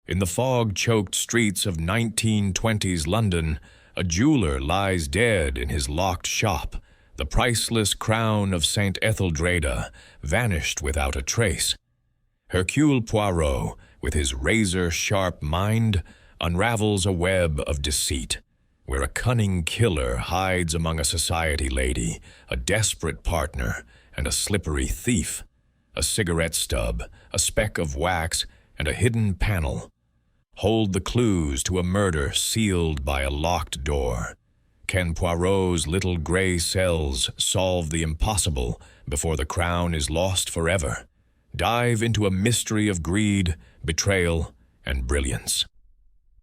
In the fog-choked streets of 1920s London, a jeweler lies dead in his locked shop. The priceless crown of St. Etheldreda vanished without a trace. Hercule Poirot, with his razor-sharp mind, unravels a web of deceit, where a cunning killer hides among a society lady, a desperate partner, and a slippery thief. A cigarette stub, a speck of wax, and a hidden panel hold the clues to a murder sealed by a locked door. Can Poirot's little gray cells solve the impossible before the crown is lost forever? Dive into a mystery of greed, betrayal, and brilliance.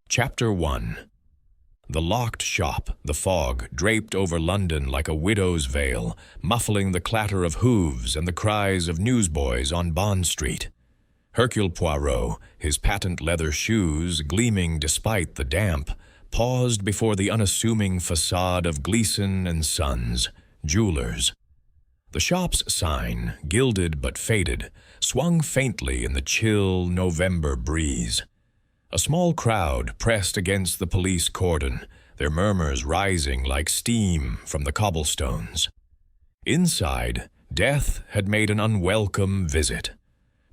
Chapter 1. The locked shop, the fog, draped over London like a widow's veil, muffling the clatter of hooves and the cries of newsboys on Bond Street. Hercule Poirot, his patent leather shoes gleaming despite the damp, paused before the unassuming facade of Gleeson and Sons, jewelers. The shop's sign, gilded but faded, swung faintly in the chill November breeze. A small crowd pressed against the police cordon, their murmurs rising like steam from the cobblestones. Inside, death had made an unwelcome visit.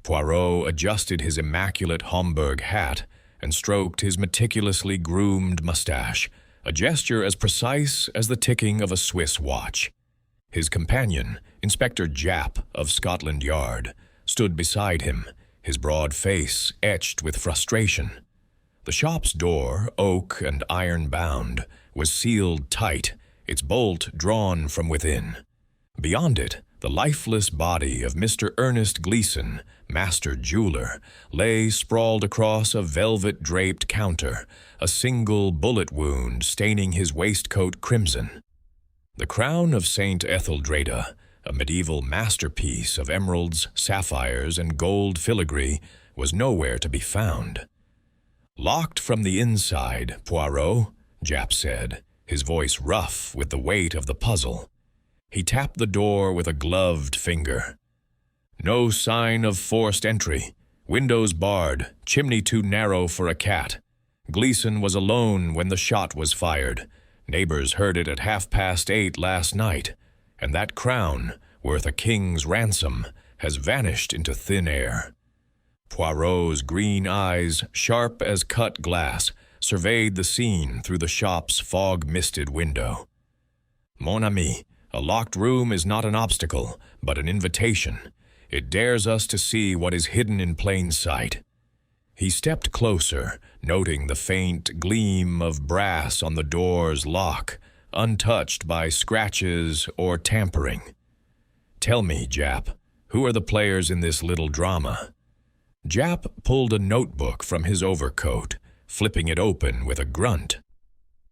Poirot adjusted his immaculate Homburg hat and stroked his meticulously groomed mustache, a gesture as precise as the ticking of a Swiss watch. His companion, Inspector Japp of Scotland Yard, stood beside him, his broad face etched with frustration. The shop's door, oak and iron-bound, was sealed tight, its bolt drawn from within. Beyond it, the lifeless body of Mr. Ernest Gleeson, master jeweler, lay sprawled across a velvet-draped counter, a single bullet wound staining his waistcoat crimson. The crown of St. Etheldreda, a medieval masterpiece of emeralds, sapphires, and gold filigree, was nowhere to be found. "Locked from the inside, Poirot," Japp said, his voice rough with the weight of the puzzle. He tapped the door with a gloved finger. "No sign of forced entry. Windows barred, chimney too narrow for a cat. Gleeson was alone when the shot was fired. Neighbors heard it at 8:30 last night, and that crown, worth a king's ransom, has vanished into thin air." Poirot's green eyes, sharp as cut glass, surveyed the scene through the shop's fog-misted window. "Mon ami, a locked room is not an obstacle, but an invitation. It dares us to see what is hidden in plain sight." He stepped closer, noting the faint gleam of brass on the door's lock, untouched by scratches or tampering. "Tell me, Japp, who are the players in this little drama?" Japp pulled a notebook from his overcoat, flipping it open with a grunt.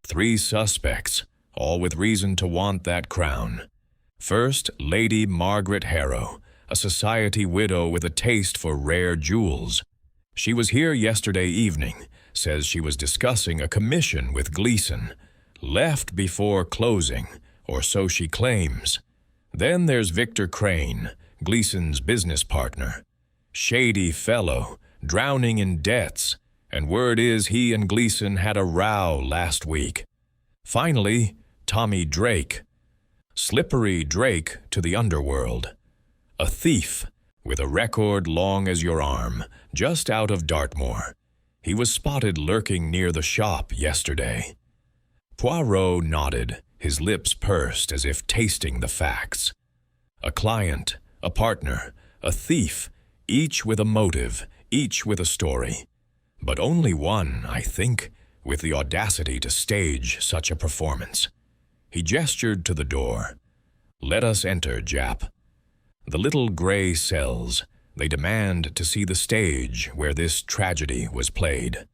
"3 suspects, all with reason to want that crown. First, Lady Margaret Harrow, a society widow with a taste for rare jewels. She was here yesterday evening, says she was discussing a commission with Gleeson. Left before closing, or so she claims. Then there's Victor Crane, Gleeson's business partner. Shady fellow, drowning in debts, and word is he and Gleeson had a row last week. Finally, Tommy Drake. Slippery Drake to the underworld. A thief, with a record long as your arm, just out of Dartmoor. He was spotted lurking near the shop yesterday." Poirot nodded, his lips pursed as if tasting the facts. A client, a partner, a thief, each with a motive, each with a story. But only one, I think, with the audacity to stage such a performance. He gestured to the door. "Let us enter, Japp." The little gray cells, they demand to see the stage where this tragedy was played.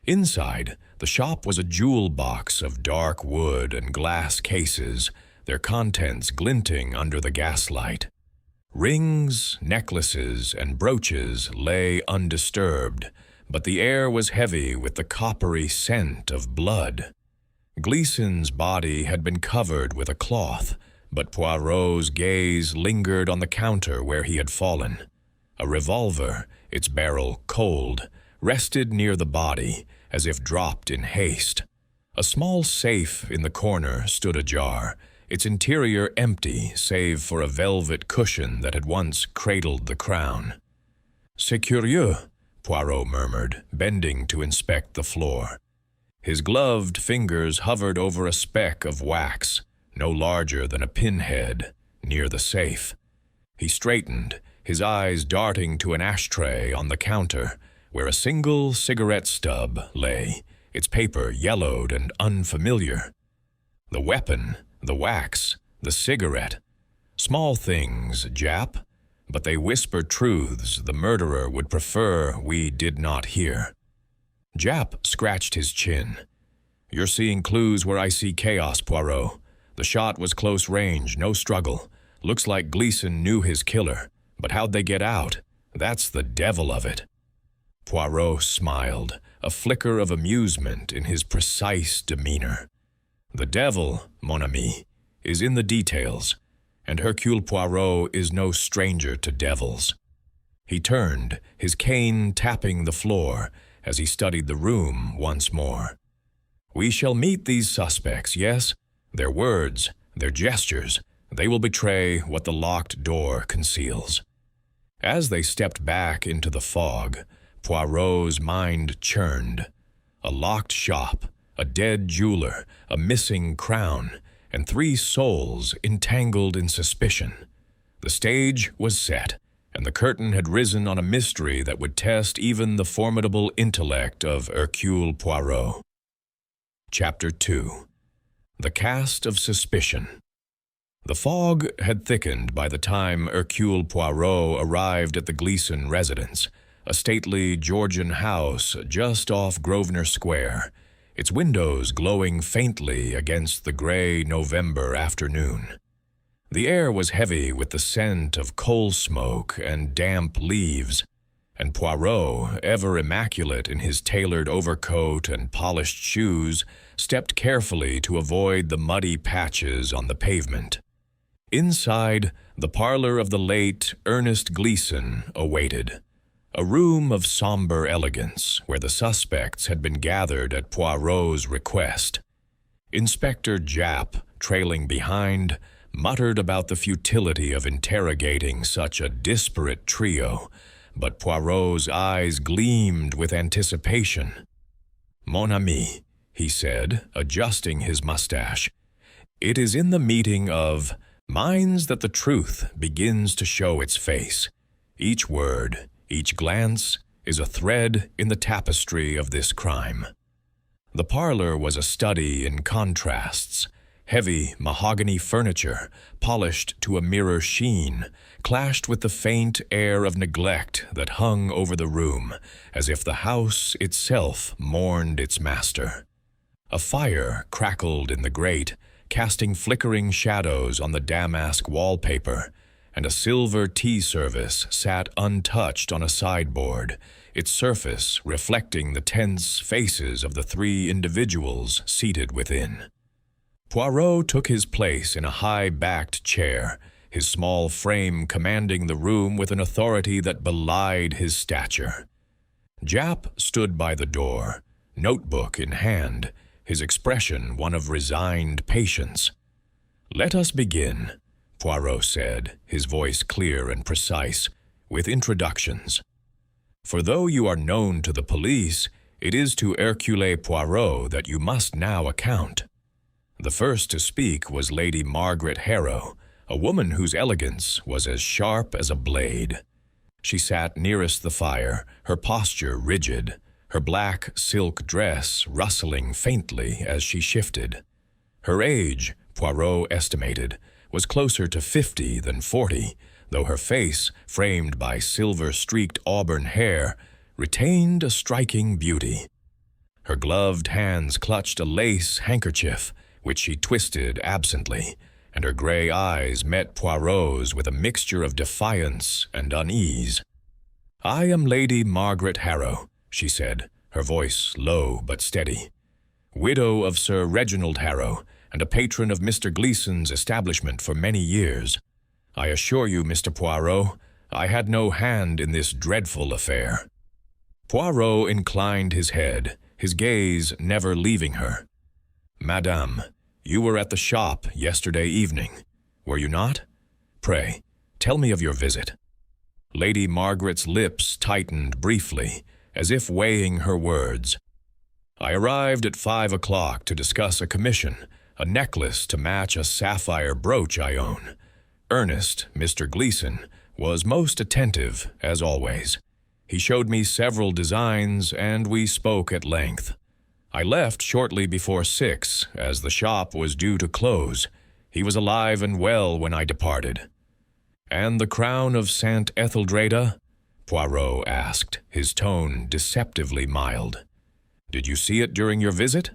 Inside, the shop was a jewel box of dark wood and glass cases, their contents glinting under the gaslight. Rings, necklaces, and brooches lay undisturbed, but the air was heavy with the coppery scent of blood. Gleeson's body had been covered with a cloth, but Poirot's gaze lingered on the counter where he had fallen. A revolver, its barrel cold, rested near the body as if dropped in haste. A small safe in the corner stood ajar, its interior empty save for a velvet cushion that had once cradled the crown. "C'est curieux," Poirot murmured, bending to inspect the floor. His gloved fingers hovered over a speck of wax, no larger than a pinhead, near the safe. He straightened, his eyes darting to an ashtray on the counter, where a single cigarette stub lay, its paper yellowed and unfamiliar. The weapon, the wax, the cigarette. Small things, Jap, but they whispered truths the murderer would prefer we did not hear. Jap scratched his chin. "You're seeing clues where I see chaos, Poirot. The shot was close range, no struggle. Looks like Gleason knew his killer, but how'd they get out? That's the devil of it." Poirot smiled, a flicker of amusement in his precise demeanor. "The devil, mon ami, is in the details, and Hercule Poirot is no stranger to devils." He turned, his cane tapping the floor as he studied the room once more. "We shall meet these suspects, yes? Their words, their gestures, they will betray what the locked door conceals." As they stepped back into the fog, Poirot's mind churned. A locked shop, a dead jeweler, a missing crown, and 3 souls entangled in suspicion. The stage was set, and the curtain had risen on a mystery that would test even the formidable intellect of Hercule Poirot. Chapter 2. The Cast of Suspicion. The fog had thickened by the time Hercule Poirot arrived at the Gleason residence, a stately Georgian house just off Grosvenor Square, its windows glowing faintly against the gray November afternoon. The air was heavy with the scent of coal smoke and damp leaves, and Poirot, ever immaculate in his tailored overcoat and polished shoes, stepped carefully to avoid the muddy patches on the pavement. Inside, the parlor of the late Ernest Gleason awaited, a room of somber elegance where the suspects had been gathered at Poirot's request. Inspector Jap, trailing behind, muttered about the futility of interrogating such a disparate trio, but Poirot's eyes gleamed with anticipation. "Mon ami," he said, adjusting his mustache, "it is in the meeting of minds that the truth begins to show its face. Each word, each glance is a thread in the tapestry of this crime." The parlor was a study in contrasts. Heavy mahogany furniture, polished to a mirror sheen, clashed with the faint air of neglect that hung over the room, as if the house itself mourned its master. A fire crackled in the grate, casting flickering shadows on the damask wallpaper, and a silver tea service sat untouched on a sideboard, its surface reflecting the tense faces of the 3 individuals seated within. Poirot took his place in a high-backed chair, his small frame commanding the room with an authority that belied his stature. Jap stood by the door, notebook in hand, his expression one of resigned patience. "Let us begin," Poirot said, his voice clear and precise, "with introductions. For though you are known to the police, it is to Hercule Poirot that you must now account." The first to speak was Lady Margaret Harrow, a woman whose elegance was as sharp as a blade. She sat nearest the fire, her posture rigid, her black silk dress rustling faintly as she shifted. Her age, Poirot estimated, was closer to 50 than 40, though her face, framed by silver-streaked auburn hair, retained a striking beauty. Her gloved hands clutched a lace handkerchief, which she twisted absently, and her gray eyes met Poirot's with a mixture of defiance and unease. "I am Lady Margaret Harrow," she said, her voice low but steady. "Widow of Sir Reginald Harrow, and a patron of Mr. Gleason's establishment for many years. I assure you, Mr. Poirot, I had no hand in this dreadful affair." Poirot inclined his head, his gaze never leaving her. "Madame, you were at the shop yesterday evening, were you not? Pray, tell me of your visit." Lady Margaret's lips tightened briefly, as if weighing her words. "I arrived at 5 o'clock to discuss a commission, a necklace to match a sapphire brooch I own. Ernest, Mr. Gleeson, was most attentive, as always. He showed me several designs, and we spoke at length. I left shortly before 6, as the shop was due to close. He was alive and well when I departed." "And the crown of Saint Etheldreda?" Poirot asked, his tone deceptively mild. "Did you see it during your visit?"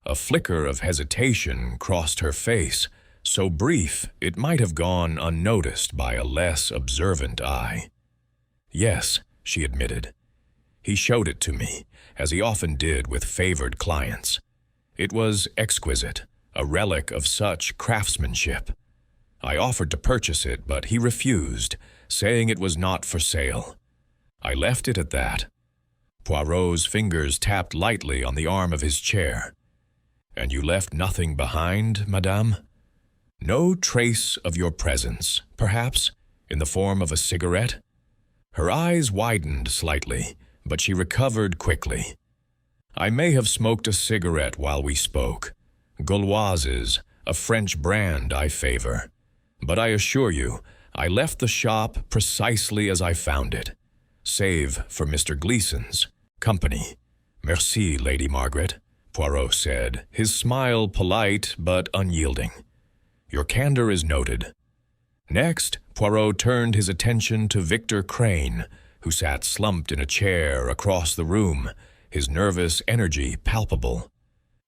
A flicker of hesitation crossed her face, so brief it might have gone unnoticed by a less observant eye. "Yes," she admitted. "He showed it to me, as he often did with favored clients. It was exquisite, a relic of such craftsmanship. I offered to purchase it, but he refused, saying it was not for sale. I left it at that." Poirot's fingers tapped lightly on the arm of his chair. "And you left nothing behind, madame? No trace of your presence, perhaps, in the form of a cigarette?" Her eyes widened slightly, but she recovered quickly. "I may have smoked a cigarette while we spoke. Gauloises, a French brand I favor. But I assure you, I left the shop precisely as I found it, save for Mr. Gleeson's company." "Merci, Lady Margaret," Poirot said, his smile polite but unyielding. "Your candor is noted." Next, Poirot turned his attention to Victor Crane, who sat slumped in a chair across the room, his nervous energy palpable.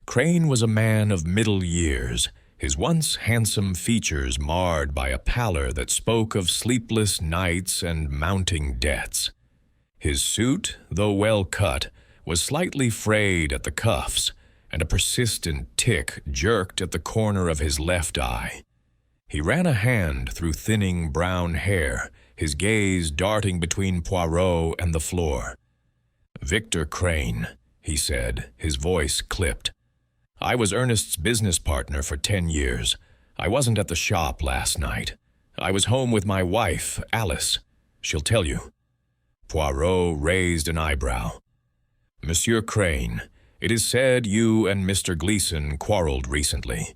Crane was a man of middle years, his once handsome features marred by a pallor that spoke of sleepless nights and mounting debts. His suit, though well cut, was slightly frayed at the cuffs, and a persistent tic jerked at the corner of his left eye. He ran a hand through thinning brown hair, his gaze darting between Poirot and the floor. "Victor Crane," he said, his voice clipped. "I was Ernest's business partner for 10 years. I wasn't at the shop last night. I was home with my wife, Alice. She'll tell you." Poirot raised an eyebrow. "Monsieur Crane, it is said you and Mr. Gleeson quarreled recently.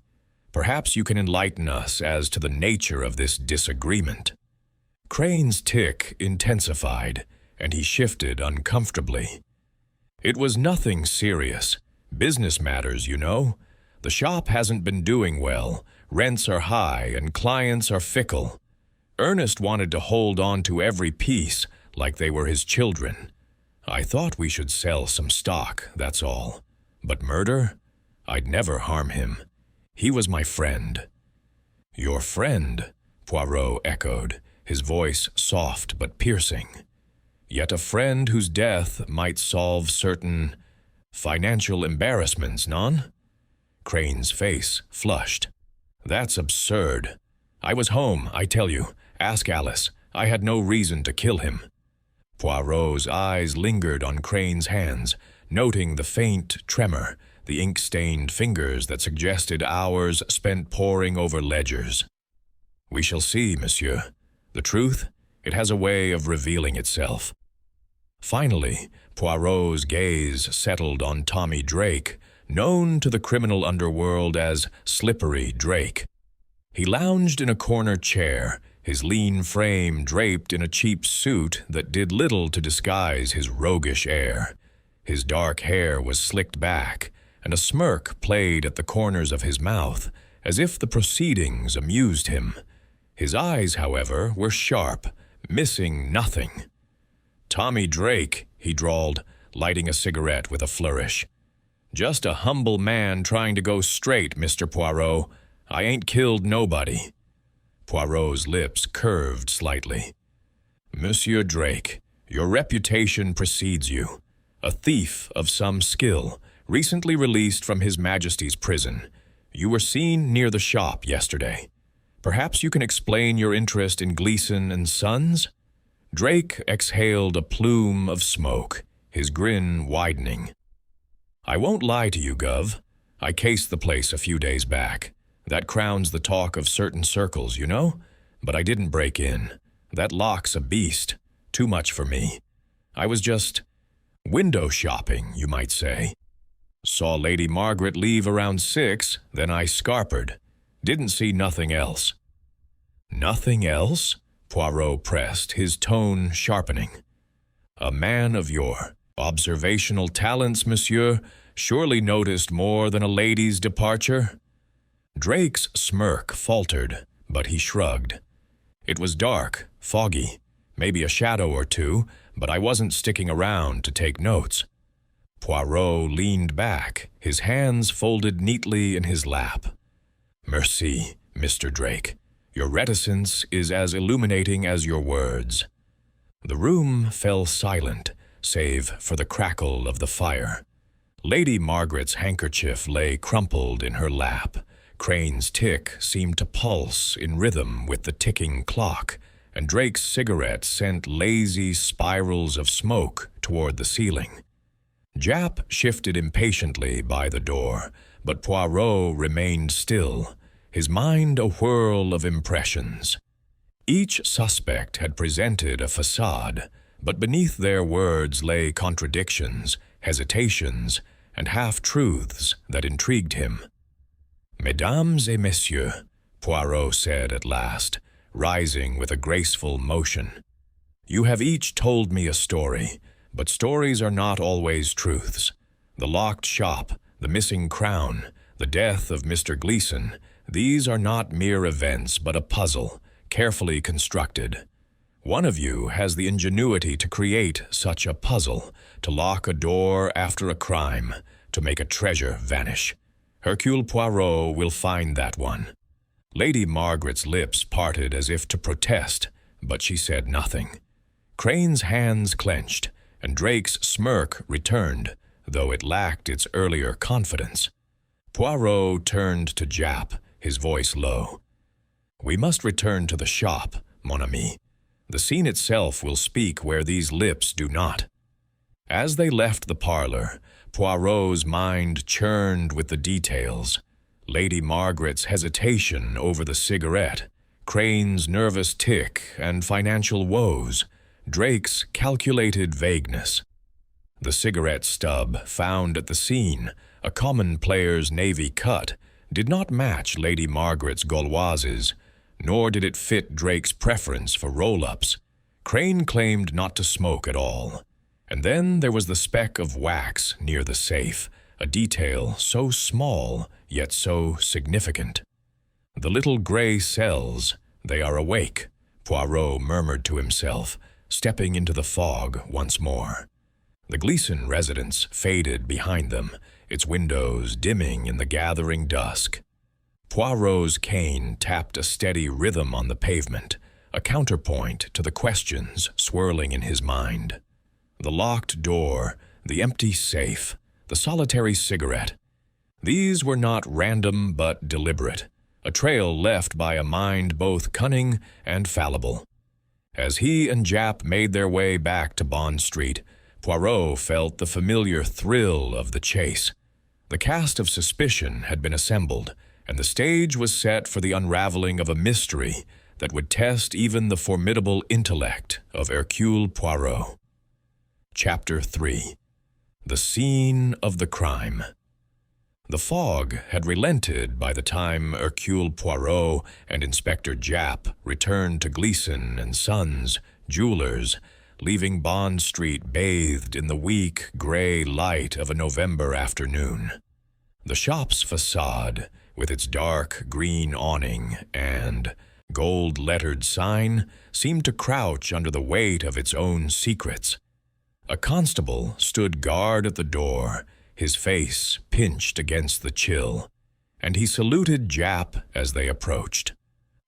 Perhaps you can enlighten us as to the nature of this disagreement." Crane's tic intensified, and he shifted uncomfortably. "It was nothing serious. Business matters, you know. The shop hasn't been doing well. Rents are high and clients are fickle. Ernest wanted to hold on to every piece like they were his children. I thought we should sell some stock, that's all. But murder? I'd never harm him. He was my friend." "Your friend?" Poirot echoed, his voice soft but piercing. "Yet a friend whose death might solve certain financial embarrassments, non?" Crane's face flushed. "That's absurd. I was home, I tell you. Ask Alice. I had no reason to kill him." Poirot's eyes lingered on Crane's hands, noting the faint tremor, the ink-stained fingers that suggested hours spent poring over ledgers. "We shall see, monsieur. The truth, it has a way of revealing itself." Finally, Poirot's gaze settled on Tommy Drake, known to the criminal underworld as Slippery Drake. He lounged in a corner chair, his lean frame draped in a cheap suit that did little to disguise his roguish air. His dark hair was slicked back, and a smirk played at the corners of his mouth, as if the proceedings amused him. His eyes, however, were sharp, missing nothing. "Tommy Drake," he drawled, lighting a cigarette with a flourish. "Just a humble man trying to go straight, Mr. Poirot. I ain't killed nobody." Poirot's lips curved slightly. "Monsieur Drake, your reputation precedes you. A thief of some skill, recently released from His Majesty's prison. You were seen near the shop yesterday. Perhaps you can explain your interest in Gleeson and Sons?" Drake exhaled a plume of smoke, his grin widening. "I won't lie to you, Gov. I cased the place a few days back. That crowns the talk of certain circles, you know? But I didn't break in. That lock's a beast. Too much for me. I was just window shopping, you might say. Saw Lady Margaret leave around 6, then I scarpered. Didn't see nothing else." "Nothing else?" Poirot pressed, his tone sharpening. "A man of your observational talents, monsieur, surely noticed more than a lady's departure?" Drake's smirk faltered, but he shrugged. "It was dark, foggy, maybe a shadow or two, but I wasn't sticking around to take notes." Poirot leaned back, his hands folded neatly in his lap. "Merci, Mr. Drake. Your reticence is as illuminating as your words." The room fell silent, save for the crackle of the fire. Lady Margaret's handkerchief lay crumpled in her lap. Crane's tick seemed to pulse in rhythm with the ticking clock, and Drake's cigarette sent lazy spirals of smoke toward the ceiling. Jap shifted impatiently by the door, but Poirot remained still, his mind a whirl of impressions. Each suspect had presented a facade, but beneath their words lay contradictions, hesitations, and half-truths that intrigued him. "Mesdames et messieurs," Poirot said at last, rising with a graceful motion, "you have each told me a story, but stories are not always truths. The locked shop, the missing crown, the death of Mr. Gleeson, these are not mere events but a puzzle, carefully constructed. One of you has the ingenuity to create such a puzzle, to lock a door after a crime, to make a treasure vanish. Hercule Poirot will find that one." Lady Margaret's lips parted as if to protest, but she said nothing. Crane's hands clenched, and Drake's smirk returned, though it lacked its earlier confidence. Poirot turned to Jap, his voice low. "We must return to the shop, mon ami. The scene itself will speak where these lips do not." As they left the parlor, Poirot's mind churned with the details. Lady Margaret's hesitation over the cigarette, Crane's nervous tic and financial woes, Drake's calculated vagueness. The cigarette stub found at the scene, a common player's navy cut, did not match Lady Margaret's Gauloises, nor did it fit Drake's preference for roll-ups. Crane claimed not to smoke at all. And then there was the speck of wax near the safe, a detail so small yet so significant. "The little gray cells, they are awake," Poirot murmured to himself, stepping into the fog once more. The Gleeson residence faded behind them, its windows dimming in the gathering dusk. Poirot's cane tapped a steady rhythm on the pavement, a counterpoint to the questions swirling in his mind. The locked door, the empty safe, the solitary cigarette. These were not random but deliberate, a trail left by a mind both cunning and fallible. As he and Jap made their way back to Bond Street, Poirot felt the familiar thrill of the chase. The cast of suspicion had been assembled, and the stage was set for the unraveling of a mystery that would test even the formidable intellect of Hercule Poirot. Chapter 3. The Scene of the Crime. The fog had relented by the time Hercule Poirot and Inspector Jap returned to Gleeson and Sons, jewelers, leaving Bond Street bathed in the weak, gray light of a November afternoon. The shop's facade, with its dark green awning and gold-lettered sign, seemed to crouch under the weight of its own secrets. A constable stood guard at the door, his face pinched against the chill, and he saluted Jap as they approached.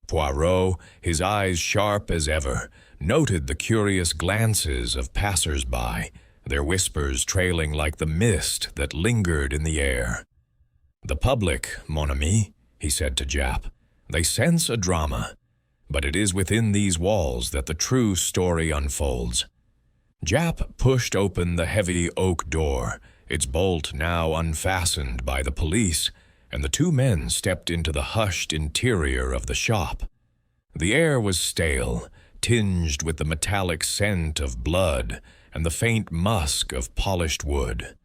Poirot, his eyes sharp as ever, noted the curious glances of passers-by, their whispers trailing like the mist that lingered in the air. "The public, mon ami," he said to Jap, "they sense a drama, but it is within these walls that the true story unfolds. Jap pushed open the heavy oak door, its bolt now unfastened by the police, and the two men stepped into the hushed interior of the shop. The air was stale, tinged with the metallic scent of blood and the faint musk of polished wood.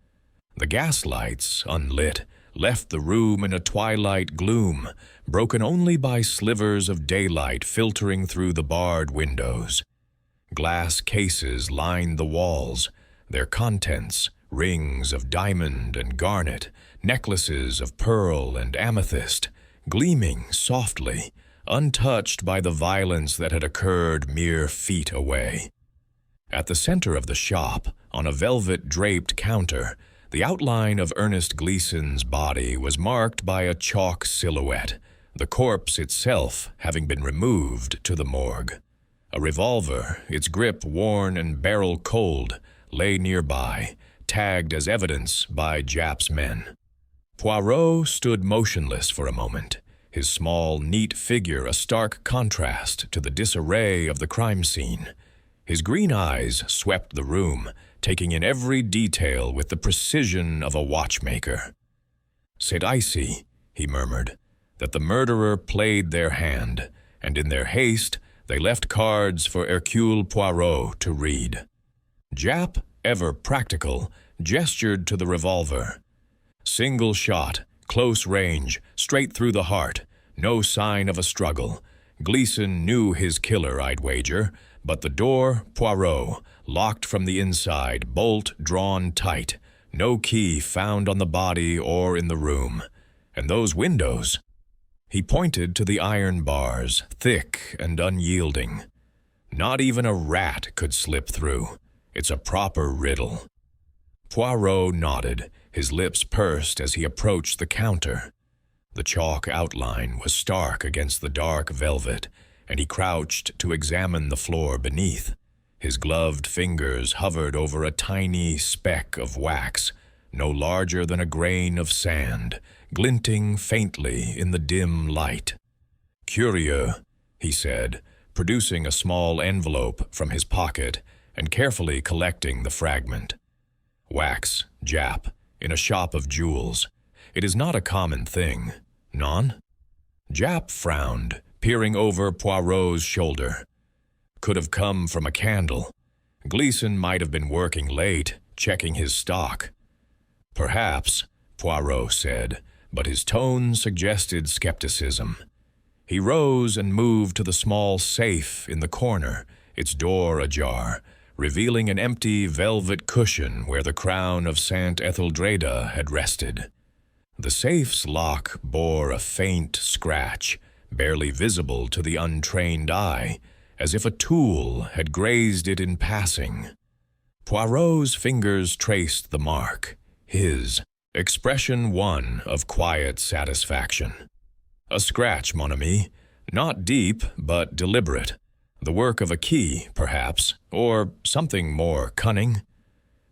The gaslights, unlit, left the room in a twilight gloom, broken only by slivers of daylight filtering through the barred windows. Glass cases lined the walls, their contents, rings of diamond and garnet, necklaces of pearl and amethyst, gleaming softly, untouched by the violence that had occurred mere feet away. At the center of the shop, on a velvet-draped counter, the outline of Ernest Gleason's body was marked by a chalk silhouette, the corpse itself having been removed to the morgue. A revolver, its grip worn and barrel cold, lay nearby, tagged as evidence by Jap's men. Poirot stood motionless for a moment, his small, neat figure a stark contrast to the disarray of the crime scene. His green eyes swept the room, taking in every detail with the precision of a watchmaker. "C'est ici," he murmured, "that the murderer played their hand, and in their haste they left cards for Hercule Poirot to read." Jap, ever practical, gestured to the revolver. Single shot, close range, straight through the heart, no sign of a struggle. Gleason knew his killer, I'd wager, but the door, Poirot, locked from the inside, bolt drawn tight, no key found on the body or in the room. And those windows? He pointed to the iron bars, thick and unyielding. Not even a rat could slip through. It's a proper riddle. Poirot nodded, his lips pursed as he approached the counter. The chalk outline was stark against the dark velvet, and he crouched to examine the floor beneath. His gloved fingers hovered over a tiny speck of wax, no larger than a grain of sand, glinting faintly in the dim light. "Curieux," he said, producing a small envelope from his pocket and carefully collecting the fragment. "Wax, Jap, in a shop of jewels. It is not a common thing. Non?" Jap frowned, peering over Poirot's shoulder. "Could have come from a candle. Gleason might have been working late, checking his stock." "Perhaps," Poirot said, but his tone suggested skepticism. He rose and moved to the small safe in the corner, its door ajar, revealing an empty velvet cushion where the crown of Saint Etheldreda had rested. The safe's lock bore a faint scratch, barely visible to the untrained eye, as if a tool had grazed it in passing. Poirot's fingers traced the mark, his expression one of quiet satisfaction. "A scratch, mon ami, not deep, but deliberate. The work of a key, perhaps, or something more cunning."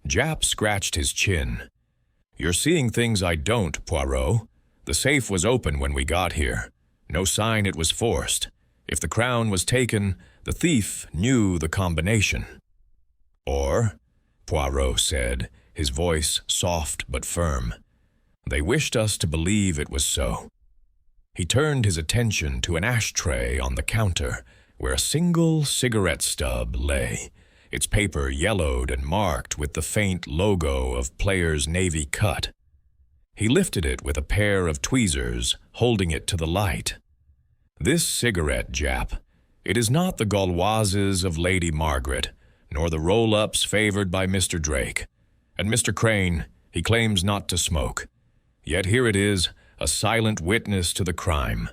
Jap scratched his chin. "You're seeing things I don't, Poirot. The safe was open when we got here. No sign it was forced. If the crown was taken, the thief knew the combination." "Or," Poirot said, his voice soft but firm, "they wished us to believe it was so." He turned his attention to an ashtray on the counter, where a single cigarette stub lay, its paper yellowed and marked with the faint logo of Player's Navy cut. He lifted it with a pair of tweezers, holding it to the light. "This cigarette, Jap, it is not the Gauloises of Lady Margaret, nor the roll-ups favored by Mr. Drake. And Mr. Crane, he claims not to smoke. Yet here it is, a silent witness to the crime."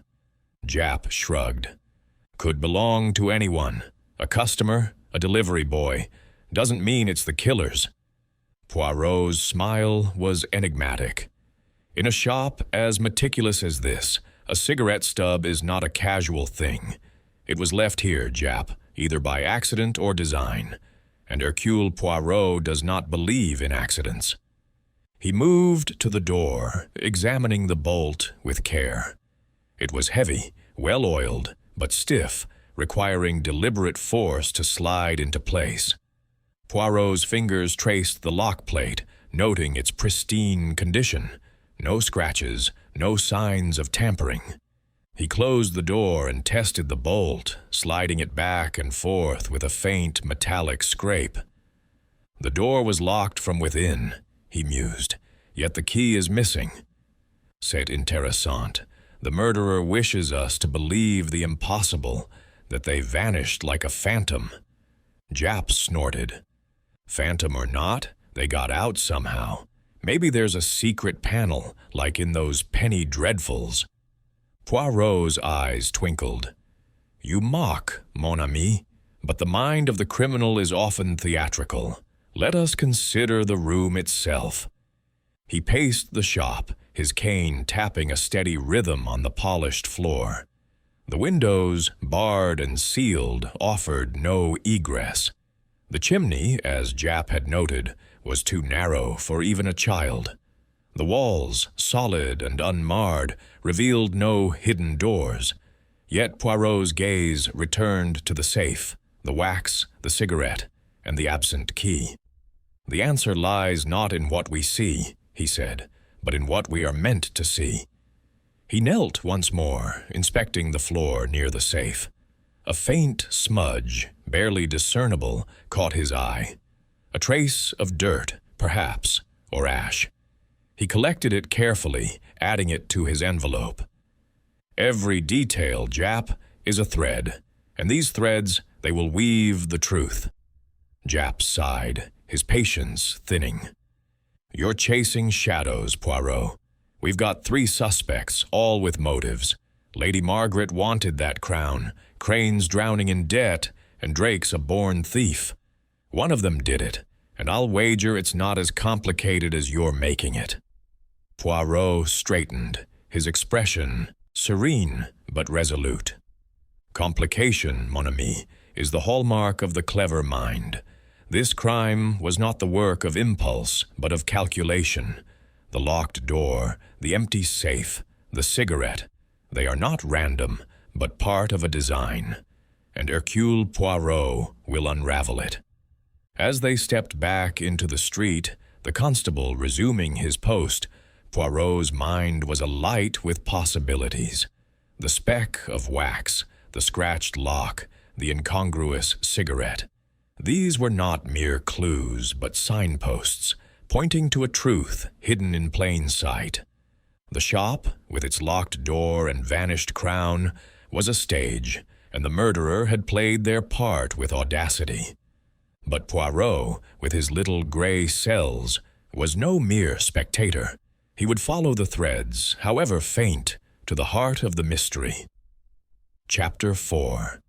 Jap shrugged. "Could belong to anyone. A customer, a delivery boy. Doesn't mean it's the killer's." Poirot's smile was enigmatic. In a shop as meticulous as this, a cigarette stub is not a casual thing. It was left here, Jap, either by accident or design, and Hercule Poirot does not believe in accidents. He moved to the door, examining the bolt with care. It was heavy, well-oiled, but stiff, requiring deliberate force to slide into place. Poirot's fingers traced the lock plate, noting its pristine condition. No scratches, no signs of tampering. He closed the door and tested the bolt, sliding it back and forth with a faint metallic scrape. The door was locked from within, he mused, yet the key is missing. C'est intéressant. The murderer wishes us to believe the impossible, that they vanished like a phantom. Jap snorted. Phantom or not, they got out somehow. Maybe there's a secret panel, like in those penny dreadfuls. Poirot's eyes twinkled. You mock, mon ami, but the mind of the criminal is often theatrical. Let us consider the room itself. He paced the shop, his cane tapping a steady rhythm on the polished floor. The windows, barred and sealed, offered no egress. The chimney, as Jap had noted, was too narrow for even a child. The walls, solid and unmarred, revealed no hidden doors. Yet Poirot's gaze returned to the safe, the wax, the cigarette, and the absent key. The answer lies not in what we see, he said, but in what we are meant to see. He knelt once more, inspecting the floor near the safe. A faint smudge, barely discernible, caught his eye. A trace of dirt, perhaps, or ash. He collected it carefully, adding it to his envelope. Every detail, Jap, is a thread, and these threads, they will weave the truth. Jap sighed, his patience thinning. You're chasing shadows, Poirot. We've got 3 suspects, all with motives. Lady Margaret wanted that crown, Crane's drowning in debt, and Drake's a born thief. One of them did it, and I'll wager it's not as complicated as you're making it. Poirot straightened, his expression serene but resolute. Complication, mon ami, is the hallmark of the clever mind. This crime was not the work of impulse, but of calculation. The locked door, the empty safe, the cigarette, they are not random, but part of a design. And Hercule Poirot will unravel it. As they stepped back into the street, the constable resuming his post, Poirot's mind was alight with possibilities. The speck of wax, the scratched lock, the incongruous cigarette. These were not mere clues, but signposts, pointing to a truth hidden in plain sight. The shop, with its locked door and vanished crown, was a stage, and the murderer had played their part with audacity. But Poirot, with his little gray cells, was no mere spectator. He would follow the threads, however faint, to the heart of the mystery. Chapter 4.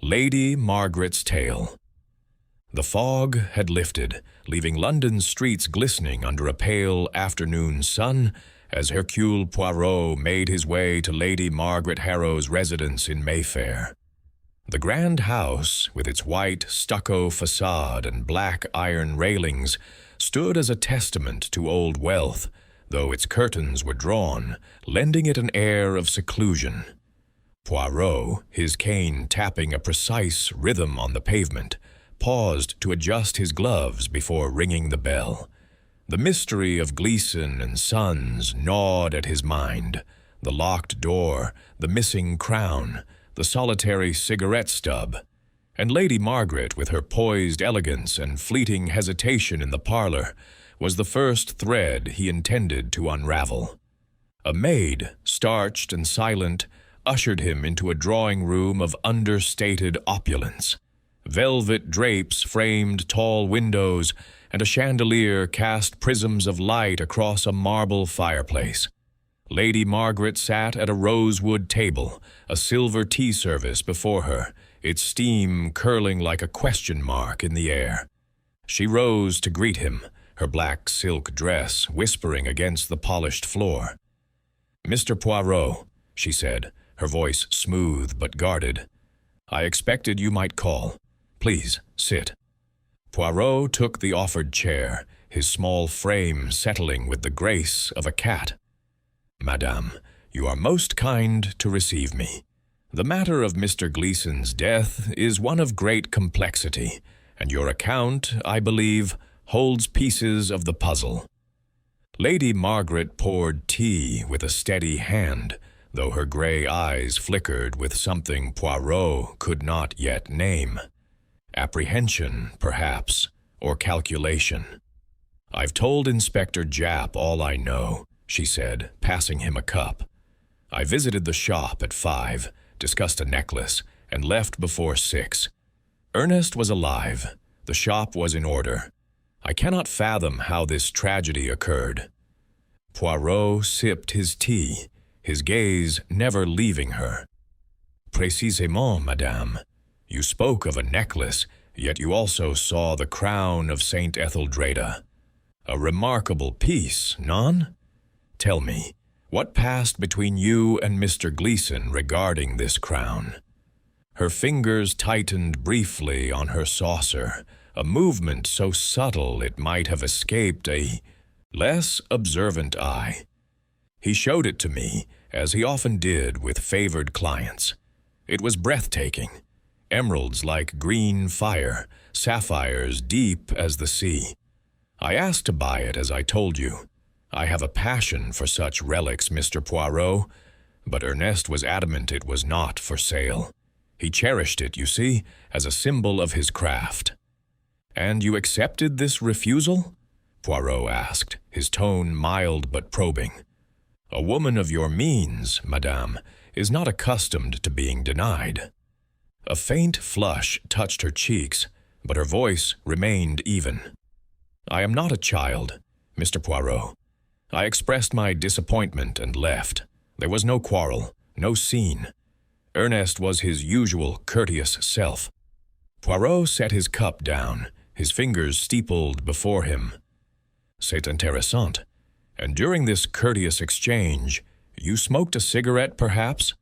Lady Margaret's Tale. The fog had lifted, leaving London's streets glistening under a pale afternoon sun as Hercule Poirot made his way to Lady Margaret Harrow's residence in Mayfair. The grand house, with its white stucco facade and black iron railings, stood as a testament to old wealth, though its curtains were drawn, lending it an air of seclusion. Poirot, his cane tapping a precise rhythm on the pavement, paused to adjust his gloves before ringing the bell. The mystery of Gleeson and Sons gnawed at his mind. The locked door, the missing crown, the solitary cigarette stub, and Lady Margaret, with her poised elegance and fleeting hesitation in the parlor, was the first thread he intended to unravel. A maid, starched and silent, ushered him into a drawing-room of understated opulence. Velvet drapes framed tall windows, and a chandelier cast prisms of light across a marble fireplace. Lady Margaret sat at a rosewood table, a silver tea service before her, its steam curling like a question mark in the air. She rose to greet him, her black silk dress whispering against the polished floor. "Mr. Poirot," she said, her voice smooth but guarded. "I expected you might call. Please, sit." Poirot took the offered chair, his small frame settling with the grace of a cat. "Madame, you are most kind to receive me. The matter of Mr. Gleeson's death is one of great complexity, and your account, I believe, holds pieces of the puzzle." Lady Margaret poured tea with a steady hand, though her gray eyes flickered with something Poirot could not yet name. Apprehension, perhaps, or calculation. "I've told Inspector Japp all I know," she said, passing him a cup. "I visited the shop at 5, discussed a necklace, and left before 6. Ernest was alive. The shop was in order. I cannot fathom how this tragedy occurred." Poirot sipped his tea, his gaze never leaving her. "Précisément, madame. You spoke of a necklace, yet you also saw the crown of Saint Etheldreda. A remarkable piece, non? Tell me, what passed between you and Mr. Gleeson regarding this crown?" Her fingers tightened briefly on her saucer, a movement so subtle it might have escaped a less observant eye. "He showed it to me, as he often did with favored clients. It was breathtaking. Emeralds like green fire, sapphires deep as the sea. I asked to buy it, as I told you. I have a passion for such relics, Mr. Poirot, but Ernest was adamant it was not for sale. He cherished it, you see, as a symbol of his craft." "And you accepted this refusal?" Poirot asked, his tone mild but probing. "A woman of your means, madame, is not accustomed to being denied." A faint flush touched her cheeks, but her voice remained even. "I am not a child, Mr. Poirot. I expressed my disappointment and left. There was no quarrel, no scene. Ernest was his usual courteous self." Poirot set his cup down, his fingers steepled before him. "C'est intéressant. And during this courteous exchange, you smoked a cigarette, perhaps?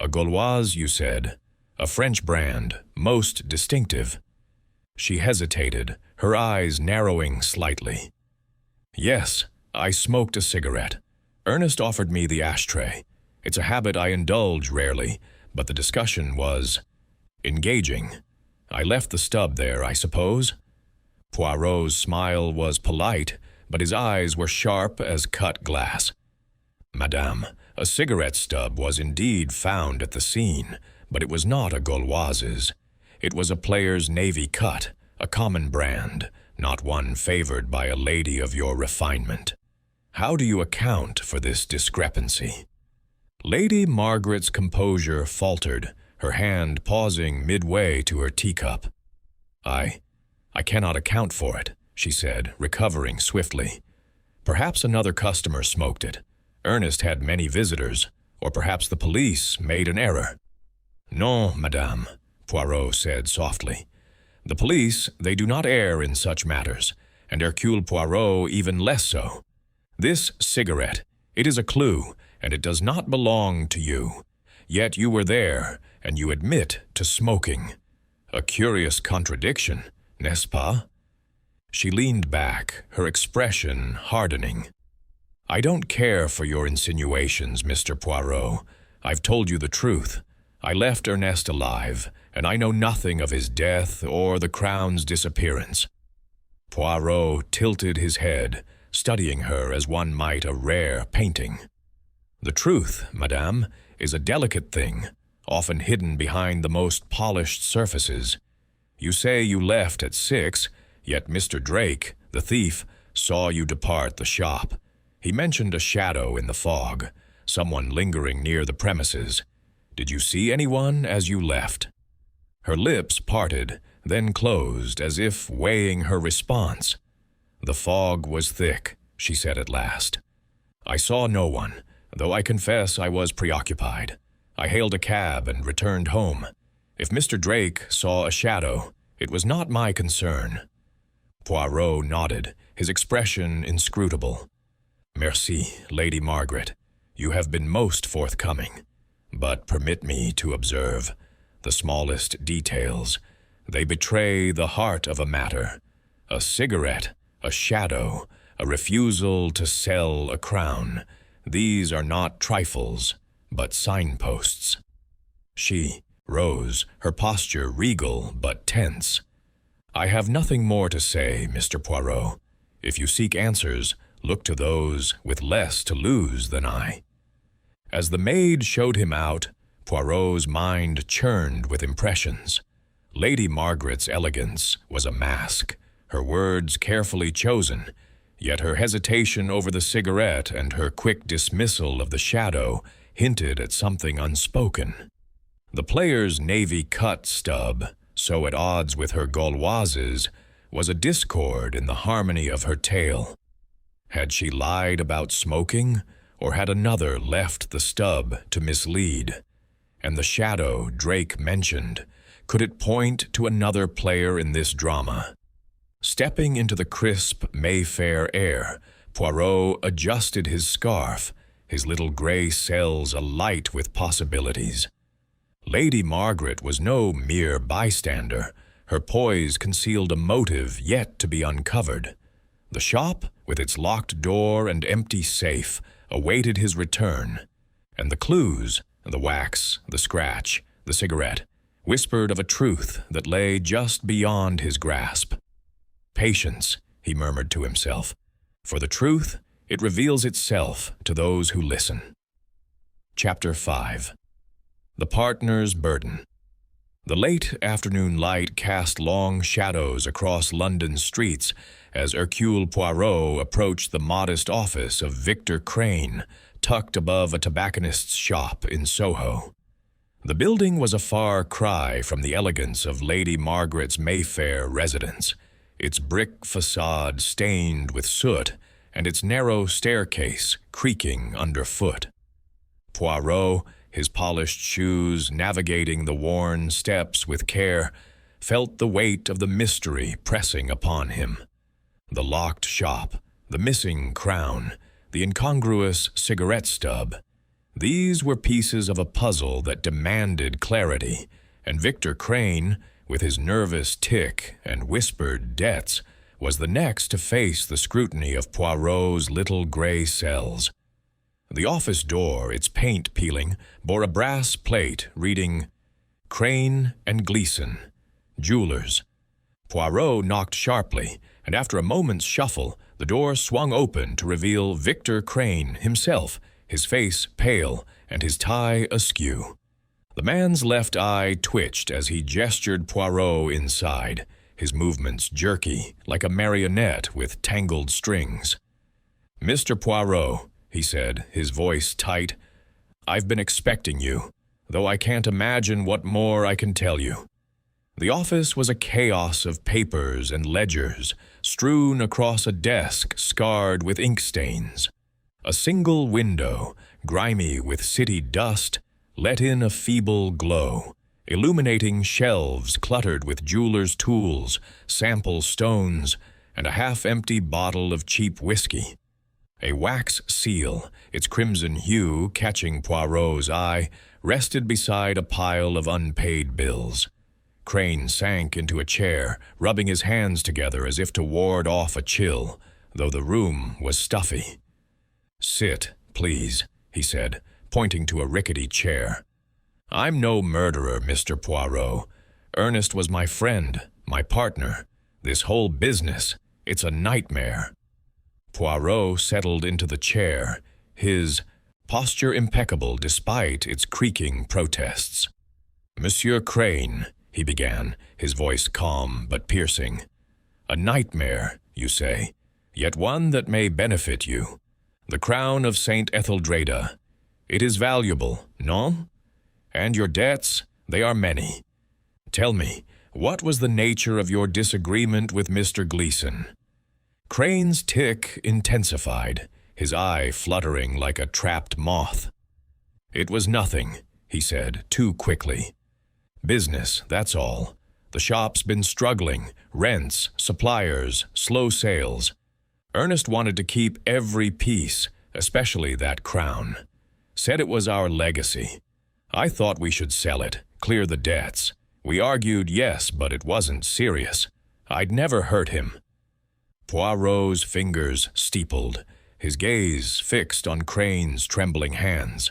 A Gauloise, you said. A French brand, most distinctive." She hesitated, her eyes narrowing slightly. "Yes, I smoked a cigarette. Ernest offered me the ashtray. It's a habit I indulge rarely, but the discussion was engaging. I left the stub there, I suppose." Poirot's smile was polite, but his eyes were sharp as cut glass. "Madame, a cigarette stub was indeed found at the scene, but it was not a Gauloise's. It was a player's navy cut, a common brand, not one favored by a lady of your refinement. How do you account for this discrepancy?" Lady Margaret's composure faltered, her hand pausing midway to her teacup. I cannot account for it," she said, recovering swiftly. "Perhaps another customer smoked it. Ernest had many visitors, or perhaps the police made an error." "Non, madame," Poirot said softly. "The police, they do not err in such matters, and Hercule Poirot even less so. This cigarette, it is a clue, and it does not belong to you. Yet you were there, and you admit to smoking. A curious contradiction, n'est-ce pas?" She leaned back, her expression hardening. "I don't care for your insinuations, Mr. Poirot. I've told you the truth. I left Ernest alive, and I know nothing of his death or the crown's disappearance." Poirot tilted his head, studying her as one might a rare painting. "The truth, madame, is a delicate thing, often hidden behind the most polished surfaces. You say you left at 6, yet Mr. Drake, the thief, saw you depart the shop. He mentioned a shadow in the fog, someone lingering near the premises. Did you see anyone as you left?" Her lips parted, then closed as if weighing her response. "The fog was thick," she said at last. "I saw no one, though I confess I was preoccupied. I hailed a cab and returned home. If Mr. Drake saw a shadow, it was not my concern." Poirot nodded, his expression inscrutable. "Merci, Lady Margaret. You have been most forthcoming. But permit me to observe the smallest details. They betray the heart of a matter. A cigarette, a shadow, a refusal to sell a crown. These are not trifles, but signposts." She rose, her posture regal but tense. I have nothing more to say, Mr. Poirot. If you seek answers, look to those with less to lose than I." As the maid showed him out, Poirot's mind churned with impressions. Lady Margaret's elegance was a mask, her words carefully chosen, yet her hesitation over the cigarette and her quick dismissal of the shadow hinted at something unspoken. The player's navy cut stub, so at odds with her Gauloise's, was a discord in the harmony of her tale. Had she lied about smoking, or had another left the stub to mislead? And the shadow Drake mentioned, could it point to another player in this drama? Stepping into the crisp Mayfair air, Poirot adjusted his scarf, his little gray cells alight with possibilities. Lady Margaret was no mere bystander. Her poise concealed a motive yet to be uncovered. The shop, with its locked door and empty safe, awaited his return, and the clues, the wax, the scratch, the cigarette, whispered of a truth that lay just beyond his grasp. "Patience," he murmured to himself, "for the truth, it reveals itself to those who listen." Chapter 5. The Partner's Burden. The late afternoon light cast long shadows across London's streets as Hercule Poirot approached the modest office of Victor Crane, tucked above a tobacconist's shop in Soho. The building was a far cry from the elegance of Lady Margaret's Mayfair residence, its brick facade stained with soot and its narrow staircase creaking underfoot. Poirot, his polished shoes navigating the worn steps with care, felt the weight of the mystery pressing upon him. The locked shop, the missing crown, the incongruous cigarette stub. These were pieces of a puzzle that demanded clarity, and Victor Crane, with his nervous tic and whispered debts, was the next to face the scrutiny of Poirot's little gray cells. The office door, its paint peeling, bore a brass plate reading, "Crane and Gleason, Jewelers." Poirot knocked sharply, and after a moment's shuffle, the door swung open to reveal Victor Crane himself, his face pale and his tie askew. The man's left eye twitched as he gestured Poirot inside, his movements jerky, like a marionette with tangled strings. "Mr. Poirot," he said, his voice tight, "I've been expecting you, though I can't imagine what more I can tell you." The office was a chaos of papers and ledgers, strewn across a desk scarred with ink stains. A single window, grimy with city dust, let in a feeble glow, illuminating shelves cluttered with jewelers' tools, sample stones, and a half-empty bottle of cheap whiskey. A wax seal, its crimson hue catching Poirot's eye, rested beside a pile of unpaid bills. Crane sank into a chair, rubbing his hands together as if to ward off a chill, though the room was stuffy. "Sit, please," he said, pointing to a rickety chair. "I'm no murderer, Mr. Poirot. Ernest was my friend, my partner. This whole business, it's a nightmare." Poirot settled into the chair, his posture impeccable despite its creaking protests. "Monsieur Crane," he began, his voice calm but piercing. "A nightmare, you say, yet one that may benefit you. The crown of St. Etheldreda. It is valuable, non? And your debts, they are many. Tell me, what was the nature of your disagreement with Mr. Gleason?" Crane's tic intensified, his eye fluttering like a trapped moth. "It was nothing," he said, too quickly. "Business, that's all. The shop's been struggling, rents, suppliers, slow sales. Ernest wanted to keep every piece, especially that crown. Said it was our legacy. I thought we should sell it, clear the debts. We argued yes, but it wasn't serious. I'd never hurt him." Poirot's fingers steepled, his gaze fixed on Crane's trembling hands.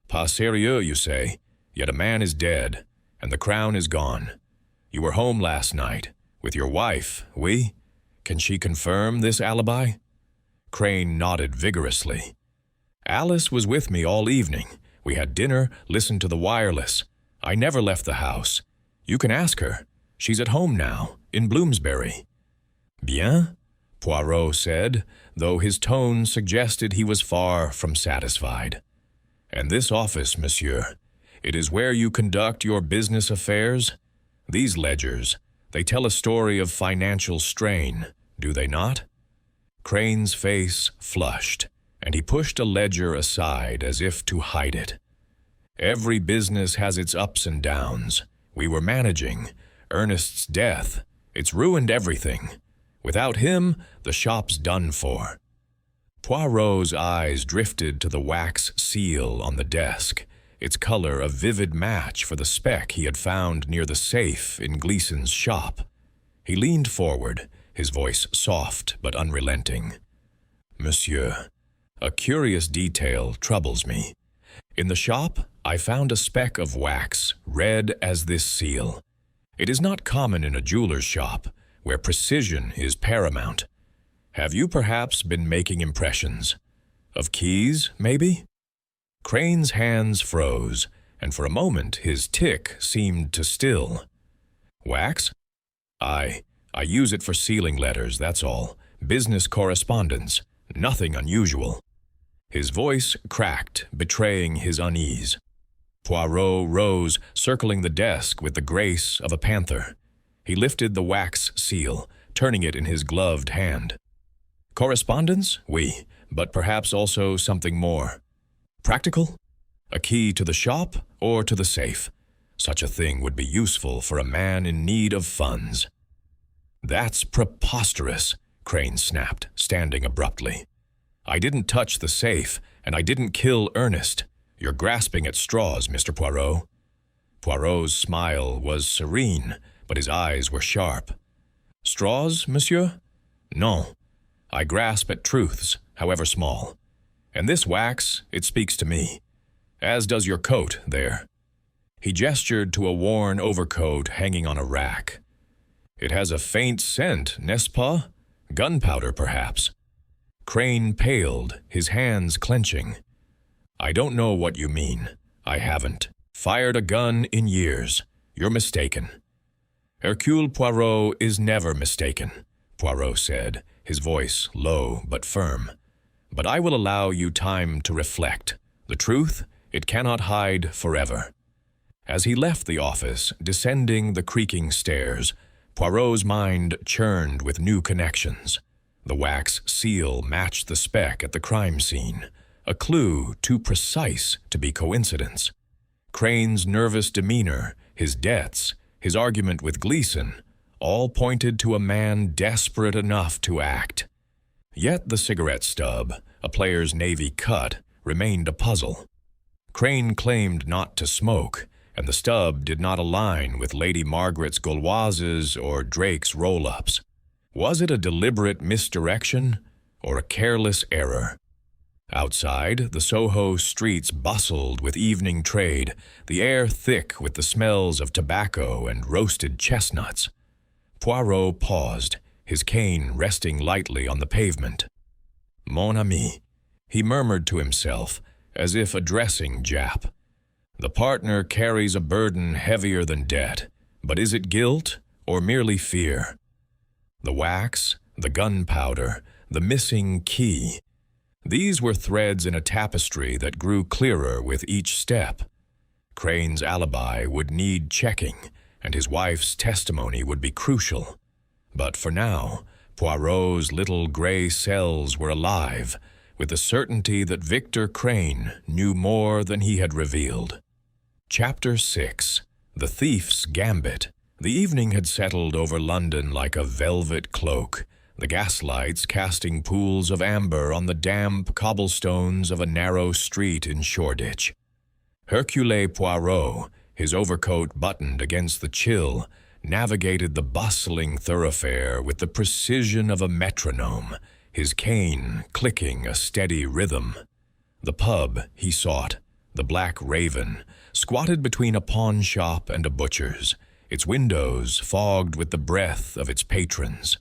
"Pas sérieux, you say, yet a man is dead, and the crown is gone. You were home last night. With your wife, oui? Can she confirm this alibi? Crane nodded vigorously. Alice was with me all evening. We had dinner, listened to the wireless. I never left the house. You can ask her. She's at home now, in Bloomsbury. Bien, Poirot said, though his tone suggested he was far from satisfied. And this office, monsieur, it is where you conduct your business affairs? These ledgers, they tell a story of financial strain, do they not? Crane's face flushed, and he pushed a ledger aside as if to hide it. Every business has its ups and downs. We were managing. Ernest's death, it's ruined everything. Without him, the shop's done for. Poirot's eyes drifted to the wax seal on the desk, its color a vivid match for the speck he had found near the safe in Gleason's shop. He leaned forward, his voice soft but unrelenting. Monsieur, a curious detail troubles me. In the shop, I found a speck of wax, red as this seal. It is not common in a jeweler's shop, where precision is paramount. Have you perhaps been making impressions? Of keys, maybe? Crane's hands froze, and for a moment his tic seemed to still. Wax? I use it for sealing letters, that's all. Business correspondence, nothing unusual. His voice cracked, betraying his unease. Poirot rose, circling the desk with the grace of a panther. He lifted the wax seal, turning it in his gloved hand. Correspondence? Oui, but perhaps also something more. Practical? A key to the shop or to the safe? Such a thing would be useful for a man in need of funds. That's preposterous, Crane snapped, standing abruptly. I didn't touch the safe, and I didn't kill Ernest. You're grasping at straws, Mr. Poirot. Poirot's smile was serene, but his eyes were sharp. Straws, monsieur? No. I grasp at truths, however small. And this wax, it speaks to me. As does your coat, there. He gestured to a worn overcoat hanging on a rack. It has a faint scent, n'est-ce pas? Gunpowder, perhaps. Crane paled, his hands clenching. I don't know what you mean. I haven't fired a gun in years. You're mistaken. Hercule Poirot is never mistaken, Poirot said, his voice low but firm. But I will allow you time to reflect. The truth, it cannot hide forever. As he left the office, descending the creaking stairs, Poirot's mind churned with new connections. The wax seal matched the speck at the crime scene, a clue too precise to be coincidence. Crane's nervous demeanor, his debts, his argument with Gleason, all pointed to a man desperate enough to act. Yet the cigarette stub, a player's navy cut, remained a puzzle. Crane claimed not to smoke, and the stub did not align with Lady Margaret's Gauloises or Drake's roll-ups. Was it a deliberate misdirection or a careless error? Outside, the Soho streets bustled with evening trade, the air thick with the smells of tobacco and roasted chestnuts. Poirot paused, his cane resting lightly on the pavement. Mon ami, he murmured to himself, as if addressing Jap. The partner carries a burden heavier than debt, but is it guilt or merely fear? The wax, the gunpowder, the missing key. These were threads in a tapestry that grew clearer with each step. Crane's alibi would need checking, and his wife's testimony would be crucial. But for now, Poirot's little gray cells were alive, with the certainty that Victor Crane knew more than he had revealed. Chapter 6. The Thief's Gambit. The evening had settled over London like a velvet cloak, the gaslights casting pools of amber on the damp cobblestones of a narrow street in Shoreditch. Hercule Poirot, his overcoat buttoned against the chill, navigated the bustling thoroughfare with the precision of a metronome, his cane clicking a steady rhythm. The pub he sought, the Black Raven, squatted between a pawn shop and a butcher's, its windows fogged with the breath of its patrons.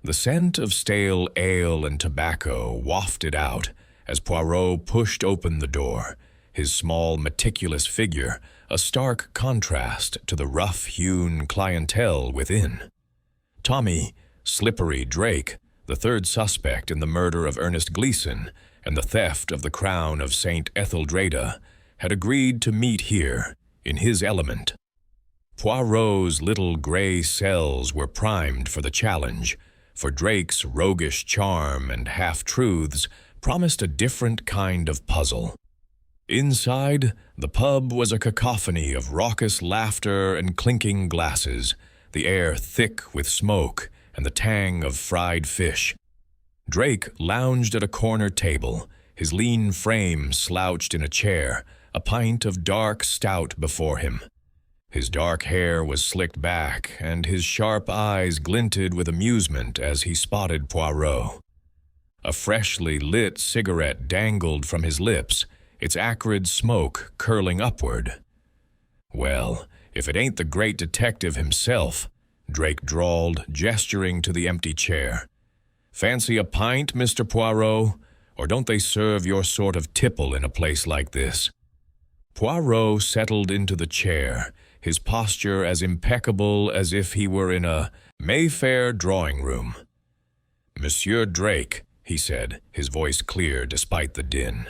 The scent of stale ale and tobacco wafted out as Poirot pushed open the door, his small, meticulous figure a stark contrast to the rough-hewn clientele within. Tommy, Slippery Drake, the third suspect in the murder of Ernest Gleeson and the theft of the crown of St. Etheldreda, had agreed to meet here, in his element. Poirot's little gray cells were primed for the challenge, for Drake's roguish charm and half-truths promised a different kind of puzzle. Inside, the pub was a cacophony of raucous laughter and clinking glasses, the air thick with smoke and the tang of fried fish. Drake lounged at a corner table, his lean frame slouched in a chair, a pint of dark stout before him. His dark hair was slicked back, and his sharp eyes glinted with amusement as he spotted Poirot. A freshly lit cigarette dangled from his lips, its acrid smoke curling upward. "Well, if it ain't the great detective himself," Drake drawled, gesturing to the empty chair. "Fancy a pint, Mr. Poirot? Or don't they serve your sort of tipple in a place like this?" Poirot settled into the chair, his posture as impeccable as if he were in a Mayfair drawing-room. "Monsieur Drake," he said, his voice clear despite the din,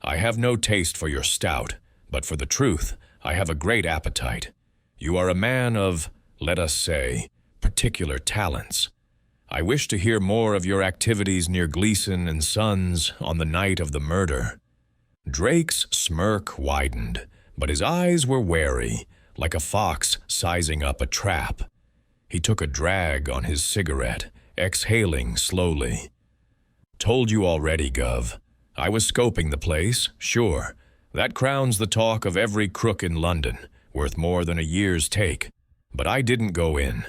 "I have no taste for your stout, but for the truth, I have a great appetite. You are a man of, let us say, particular talents. I wish to hear more of your activities near Gleeson and Sons on the night of the murder." Drake's smirk widened, but his eyes were wary, like a fox sizing up a trap. He took a drag on his cigarette, exhaling slowly. "Told you already, Gov. I was scoping the place, sure. That crown's the talk of every crook in London, worth more than a year's take. But I didn't go in.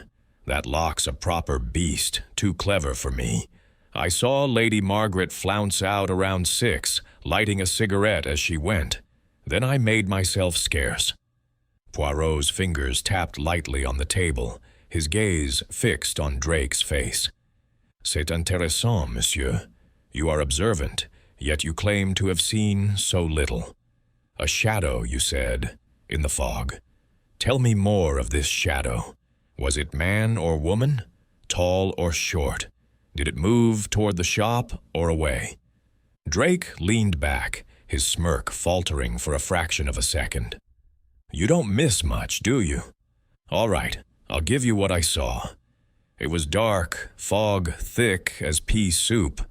That lock's a proper beast, too clever for me. I saw Lady Margaret flounce out around 6, lighting a cigarette as she went. Then I made myself scarce." Poirot's fingers tapped lightly on the table, his gaze fixed on Drake's face. "C'est intéressant, monsieur. You are observant, yet you claim to have seen so little. A shadow, you said, in the fog. Tell me more of this shadow. Was it man or woman? Tall or short? Did it move toward the shop or away?" Drake leaned back, his smirk faltering for a fraction of a second. "You don't miss much, do you? All right, I'll give you what I saw. It was dark, fog thick as pea soup.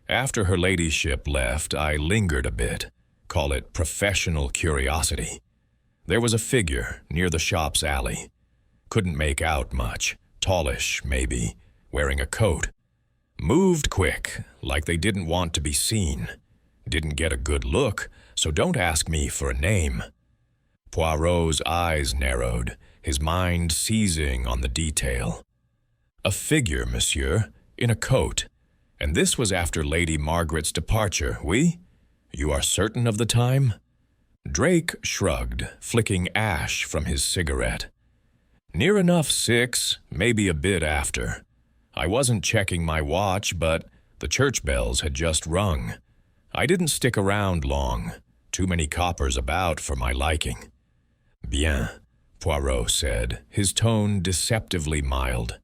After her ladyship left, I lingered a bit. Call it professional curiosity. There was a figure near the shop's alley. Couldn't make out much, tallish, maybe, wearing a coat. Moved quick, like they didn't want to be seen. Didn't get a good look, so don't ask me for a name." Poirot's eyes narrowed, his mind seizing on the detail. "A figure, monsieur, in a coat. And this was after Lady Margaret's departure, oui? You are certain of the time?" Drake shrugged, flicking ash from his cigarette. "Near enough 6, maybe a bit after. I wasn't checking my watch, but the church bells had just rung. I didn't stick around long. Too many coppers about for my liking." "Bien," Poirot said, his tone deceptively mild.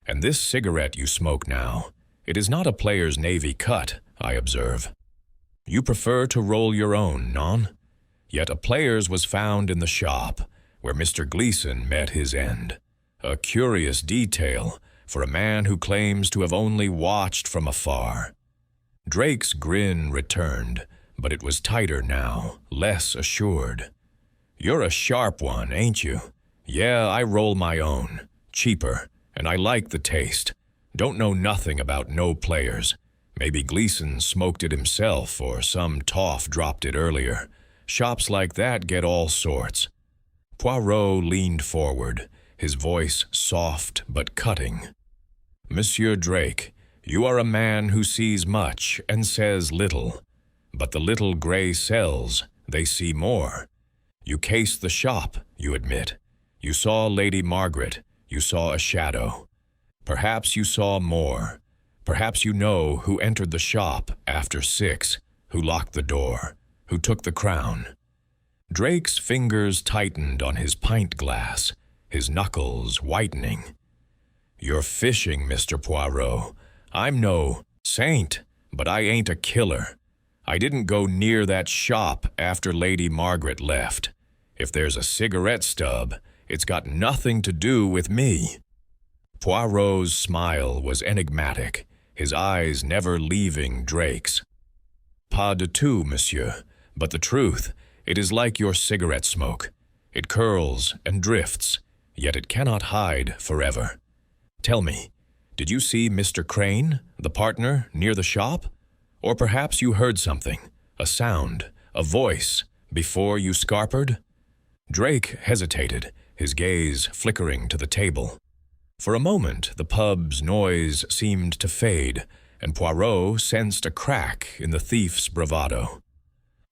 "And this cigarette you smoke now, it is not a player's navy cut, I observe. You prefer to roll your own, non? Yet a player's was found in the shop, where Mr. Gleeson met his end. A curious detail for a man who claims to have only watched from afar." Drake's grin returned, but it was tighter now, less assured. "You're a sharp one, ain't you? Yeah, I roll my own. Cheaper, and I like the taste. Don't know nothing about no players. Maybe Gleeson smoked it himself or some toff dropped it earlier. Shops like that get all sorts." Poirot leaned forward, his voice soft but cutting. "Monsieur Drake, you are a man who sees much and says little. But the little gray cells, they see more. You case the shop, you admit. You saw Lady Margaret. You saw a shadow. Perhaps you saw more. Perhaps you know who entered the shop after 6, who locked the door, who took the crown. Drake's fingers tightened on his pint glass, his knuckles whitening. You're fishing, Mr. Poirot. I'm no saint, but I ain't a killer. I didn't go near that shop after Lady Margaret left. If there's a cigarette stub, it's got nothing to do with me. Poirot's smile was enigmatic, his eyes never leaving Drake's. Pas du tout, monsieur, but the truth, it is like your cigarette smoke. It curls and drifts, yet it cannot hide forever. Tell me, did you see Mr. Crane, the partner, near the shop? Or perhaps you heard something, a sound, a voice, before you scarpered? Drake hesitated, his gaze flickering to the table. For a moment, the pub's noise seemed to fade, and Poirot sensed a crack in the thief's bravado.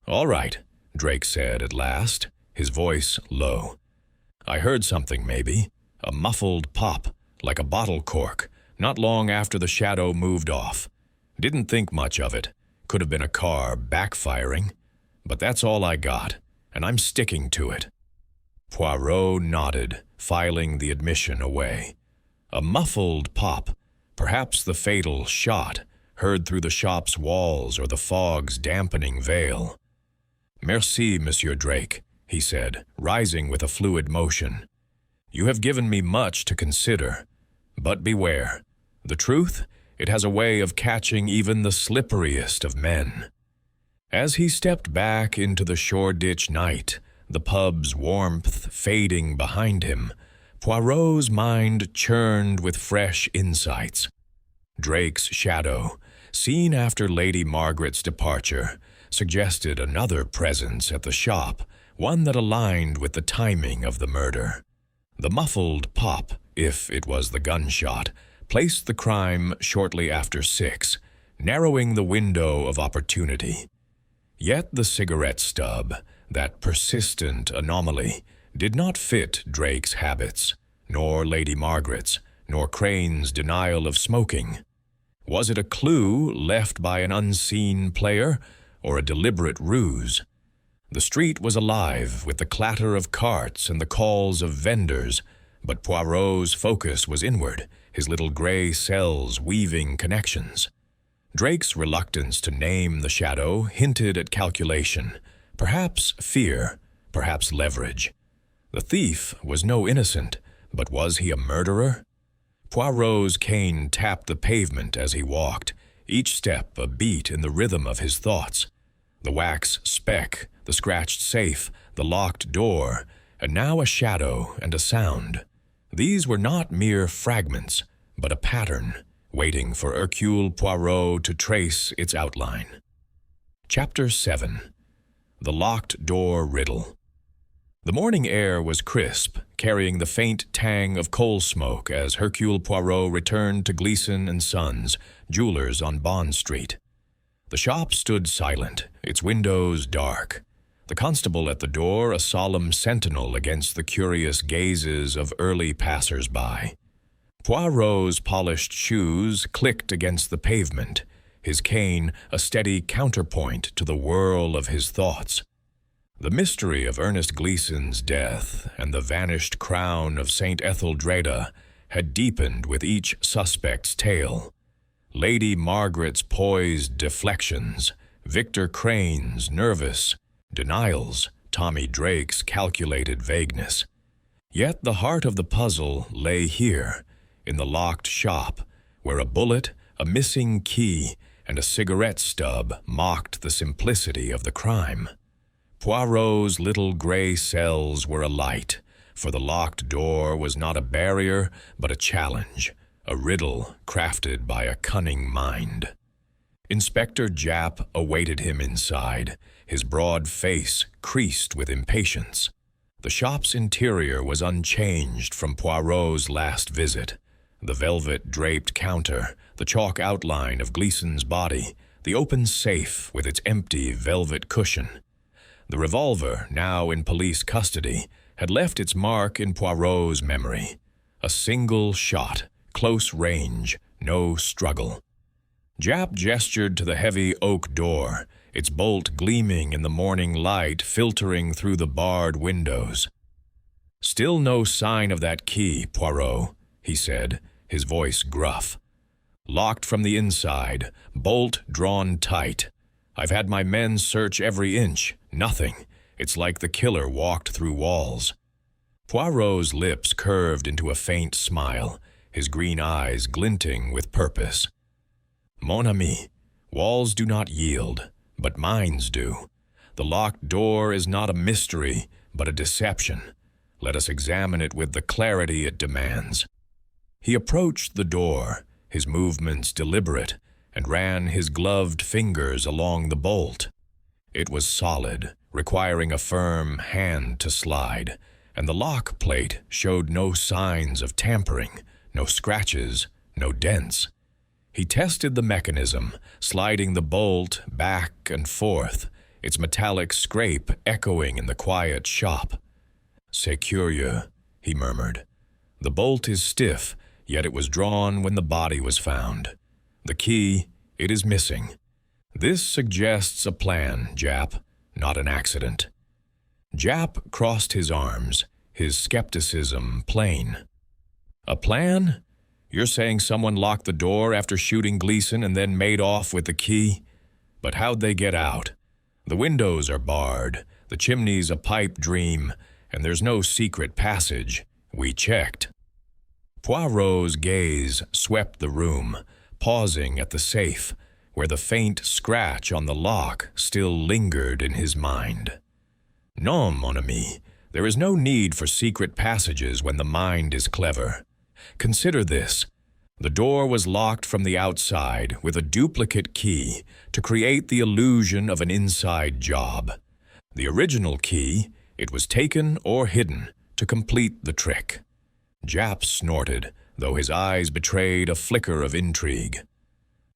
"All right," Drake said at last, his voice low. "I heard something, maybe, a muffled pop, like a bottle cork, not long after the shadow moved off. Didn't think much of it. Could have been a car backfiring. But that's all I got, and I'm sticking to it." Poirot nodded, filing the admission away. A muffled pop, perhaps the fatal shot, heard through the shop's walls or the fog's dampening veil. "Merci, Monsieur Drake," he said, rising with a fluid motion. "You have given me much to consider. But beware. The truth, it has a way of catching even the slipperiest of men." As he stepped back into the Shoreditch night, the pub's warmth fading behind him, Poirot's mind churned with fresh insights. Drake's shadow, seen after Lady Margaret's departure, suggested another presence at the shop, one that aligned with the timing of the murder. The muffled pop, if it was the gunshot, placed the crime shortly after 6, narrowing the window of opportunity. Yet the cigarette stub, that persistent anomaly, did not fit Drake's habits, nor Lady Margaret's, nor Crane's denial of smoking. Was it a clue left by an unseen player, or a deliberate ruse? The street was alive with the clatter of carts and the calls of vendors, but Poirot's focus was inward, his little gray cells weaving connections. Drake's reluctance to name the shadow hinted at calculation, perhaps fear, perhaps leverage. The thief was no innocent, but was he a murderer? Poirot's cane tapped the pavement as he walked, each step a beat in the rhythm of his thoughts. The wax speck, the scratched safe, the locked door, and now a shadow and a sound. These were not mere fragments, but a pattern, waiting for Hercule Poirot to trace its outline. Chapter 7. The Locked Door Riddle. The morning air was crisp, carrying the faint tang of coal smoke as Hercule Poirot returned to Gleeson & Sons, jewelers on Bond Street. The shop stood silent, its windows dark. The constable at the door a solemn sentinel against the curious gazes of early passers-by. Poirot's polished shoes clicked against the pavement, his cane a steady counterpoint to the whirl of his thoughts. The mystery of Ernest Gleeson's death and the vanished crown of St. Etheldreda had deepened with each suspect's tale. Lady Margaret's poised deflections, Victor Crane's nervous denials, Tommy Drake's calculated vagueness. Yet the heart of the puzzle lay here, in the locked shop, where a bullet, a missing key, and a cigarette stub mocked the simplicity of the crime. Poirot's little gray cells were alight, for the locked door was not a barrier, but a challenge, a riddle crafted by a cunning mind. Inspector Japp awaited him inside, his broad face creased with impatience. The shop's interior was unchanged from Poirot's last visit. The velvet-draped counter, the chalk outline of Gleeson's body, the open safe with its empty velvet cushion. The revolver, now in police custody, had left its mark in Poirot's memory. A single shot, close range, no struggle. Japp gestured to the heavy oak door, its bolt gleaming in the morning light filtering through the barred windows. "Still no sign of that key, Poirot," he said, his voice gruff. "Locked from the inside, bolt drawn tight. I've had my men search every inch. Nothing. It's like the killer walked through walls." Poirot's lips curved into a faint smile, his green eyes glinting with purpose. "Mon ami, walls do not yield, but minds do. The locked door is not a mystery, but a deception. Let us examine it with the clarity it demands." He approached the door, his movements deliberate, and ran his gloved fingers along the bolt. It was solid, requiring a firm hand to slide, and the lock plate showed no signs of tampering, no scratches, no dents. He tested the mechanism, sliding the bolt back and forth, its metallic scrape echoing in the quiet shop. "C'est curieux," he murmured. "The bolt is stiff, yet it was drawn when the body was found. The key, it is missing. This suggests a plan, Japp, not an accident." Japp crossed his arms, his skepticism plain. "A plan? You're saying someone locked the door after shooting Gleason and then made off with the key? But how'd they get out? The windows are barred, the chimney's a pipe dream, and there's no secret passage. We checked." Poirot's gaze swept the room, pausing at the safe, where the faint scratch on the lock still lingered in his mind. "Non, mon ami, there is no need for secret passages when the mind is clever. Consider this. The door was locked from the outside with a duplicate key to create the illusion of an inside job. The original key, it was taken or hidden to complete the trick." Japp snorted, though his eyes betrayed a flicker of intrigue.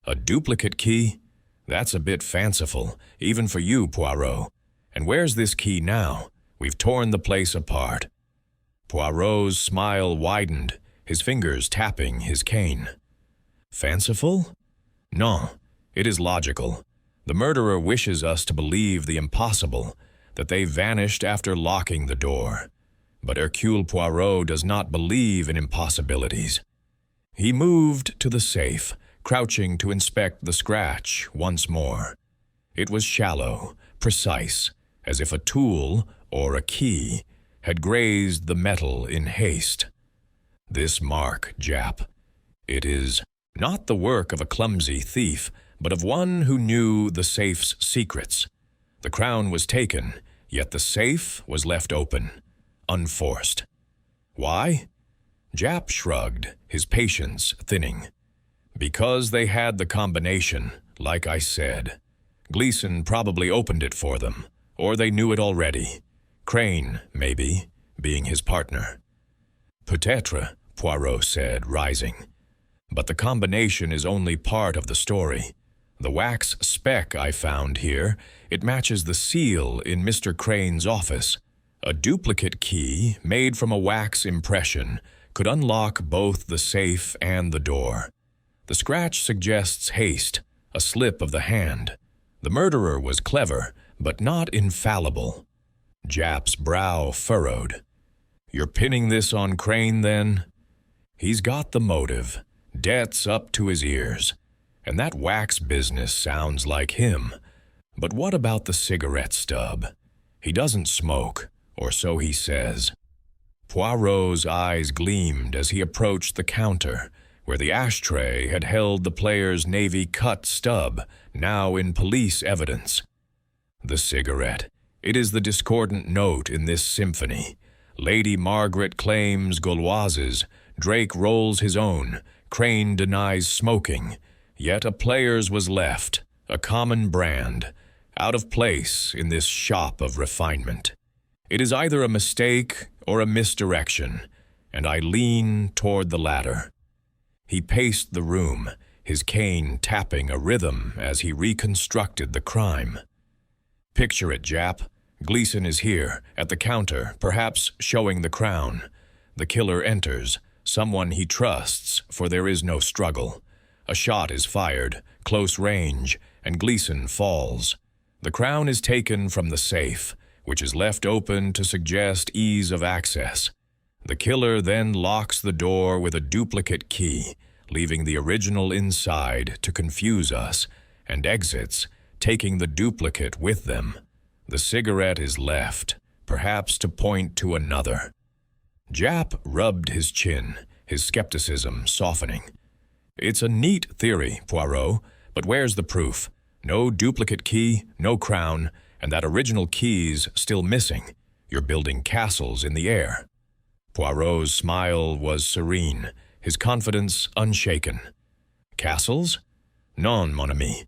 "A duplicate key? That's a bit fanciful, even for you, Poirot. And where's this key now? We've torn the place apart." Poirot's smile widened, his fingers tapping his cane. "Fanciful? No, it is logical. The murderer wishes us to believe the impossible, that they vanished after locking the door. But Hercule Poirot does not believe in impossibilities." He moved to the safe, crouching to inspect the scratch once more. It was shallow, precise, as if a tool, or a key, had grazed the metal in haste. "This mark, Japp. It is not the work of a clumsy thief, but of one who knew the safe's secrets. The crown was taken, yet the safe was left open, unforced. Why?" Japp shrugged, his patience thinning. "Because they had the combination, like I said. Gleason probably opened it for them, or they knew it already. Crane, maybe, being his partner." "Peut-être," Poirot said, rising. "But the combination is only part of the story. The wax speck I found here, it matches the seal in Mr. Crane's office. A duplicate key, made from a wax impression, could unlock both the safe and the door. The scratch suggests haste, a slip of the hand. The murderer was clever, but not infallible." Japp's brow furrowed. "You're pinning this on Crane, then?" "He's got the motive, debts up to his ears, and that wax business sounds like him. But what about the cigarette stub? He doesn't smoke, or so he says." Poirot's eyes gleamed as he approached the counter, where the ashtray had held the player's navy-cut stub, now in police evidence. "The cigarette. It is the discordant note in this symphony. Lady Margaret claims Gauloise's, Drake rolls his own, Crane denies smoking, yet a player's was left, a common brand, out of place in this shop of refinement. It is either a mistake or a misdirection, and I lean toward the latter." He paced the room, his cane tapping a rhythm as he reconstructed the crime. "Picture it, Japp. Gleason is here, at the counter, perhaps showing the crown. The killer enters, someone he trusts, for there is no struggle. A shot is fired, close range, and Gleason falls. The crown is taken from the safe, which is left open to suggest ease of access. The killer then locks the door with a duplicate key, leaving the original inside to confuse us, and exits, taking the duplicate with them. The cigarette is left, perhaps to point to another. Japp rubbed his chin, his skepticism softening. It's a neat theory, Poirot, but where's the proof? No duplicate key, no crown, and that original key's still missing. You're building castles in the air. Poirot's smile was serene, his confidence unshaken. Castles? Non, mon ami.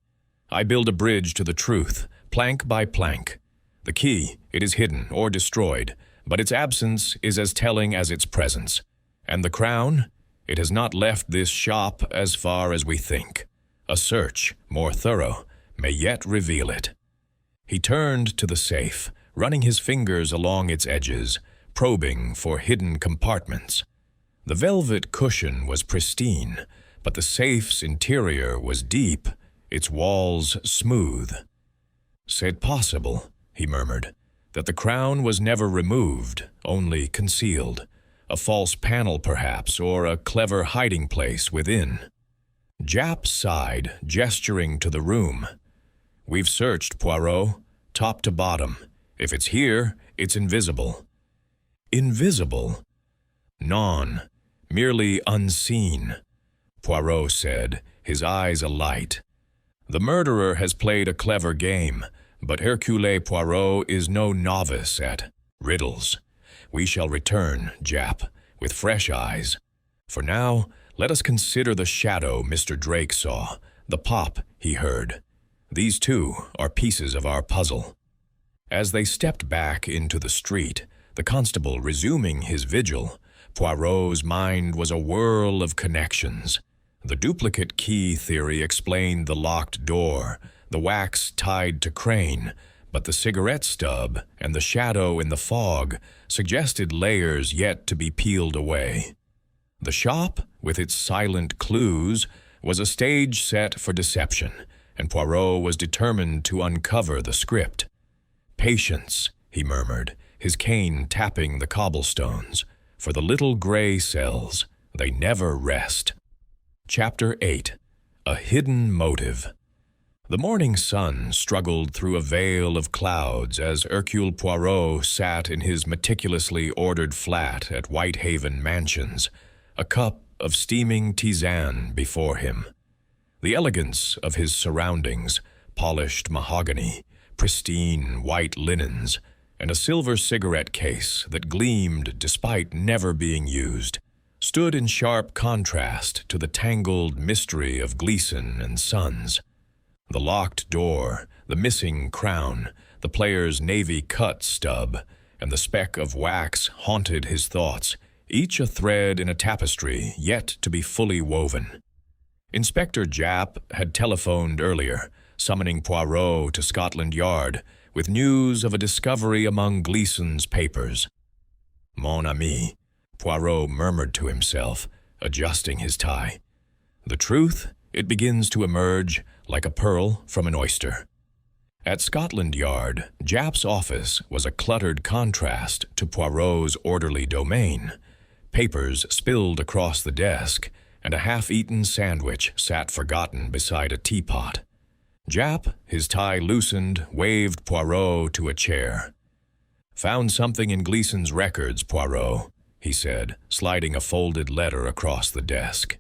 I build a bridge to the truth, plank by plank. The key, it is hidden or destroyed, but its absence is as telling as its presence. And the crown? It has not left this shop as far as we think. A search, more thorough, may yet reveal it. He turned to the safe, running his fingers along its edges, probing for hidden compartments. The velvet cushion was pristine, but the safe's interior was deep, its walls smooth. "C'est possible," he murmured, "that the crown was never removed, only concealed. A false panel, perhaps, or a clever hiding place within." Japp sighed, gesturing to the room. "We've searched, Poirot, top to bottom. If it's here, it's invisible." "Invisible?" "Non, merely unseen," Poirot said, his eyes alight. "The murderer has played a clever game, but Hercule Poirot is no novice at riddles. We shall return, Japp, with fresh eyes. For now, let us consider the shadow Mr. Drake saw, the pop he heard. These two are pieces of our puzzle." As they stepped back into the street, the constable resuming his vigil, Poirot's mind was a whirl of connections. The duplicate key theory explained the locked door, the wax tied to Crane, but the cigarette stub and the shadow in the fog suggested layers yet to be peeled away. The shop, with its silent clues, was a stage set for deception, and Poirot was determined to uncover the script. "Patience," he murmured, his cane tapping the cobblestones. "For the little gray cells, they never rest." Chapter 8. A Hidden Motive. The morning sun struggled through a veil of clouds as Hercule Poirot sat in his meticulously ordered flat at Whitehaven Mansions, a cup of steaming tisane before him. The elegance of his surroundings, polished mahogany, pristine white linens, and a silver cigarette case that gleamed despite never being used, stood in sharp contrast to the tangled mystery of Gleason and Sons. The locked door, the missing crown, the player's navy cut stub, and the speck of wax haunted his thoughts, each a thread in a tapestry yet to be fully woven. Inspector Japp had telephoned earlier, summoning Poirot to Scotland Yard with news of a discovery among Gleason's papers. "Mon ami," Poirot murmured to himself, adjusting his tie. "The truth, it begins to emerge like a pearl from an oyster." At Scotland Yard, Japp's office was a cluttered contrast to Poirot's orderly domain. Papers spilled across the desk, and a half-eaten sandwich sat forgotten beside a teapot. Japp, his tie loosened, waved Poirot to a chair. "Found something in Gleason's records, Poirot," he said, sliding a folded letter across the desk.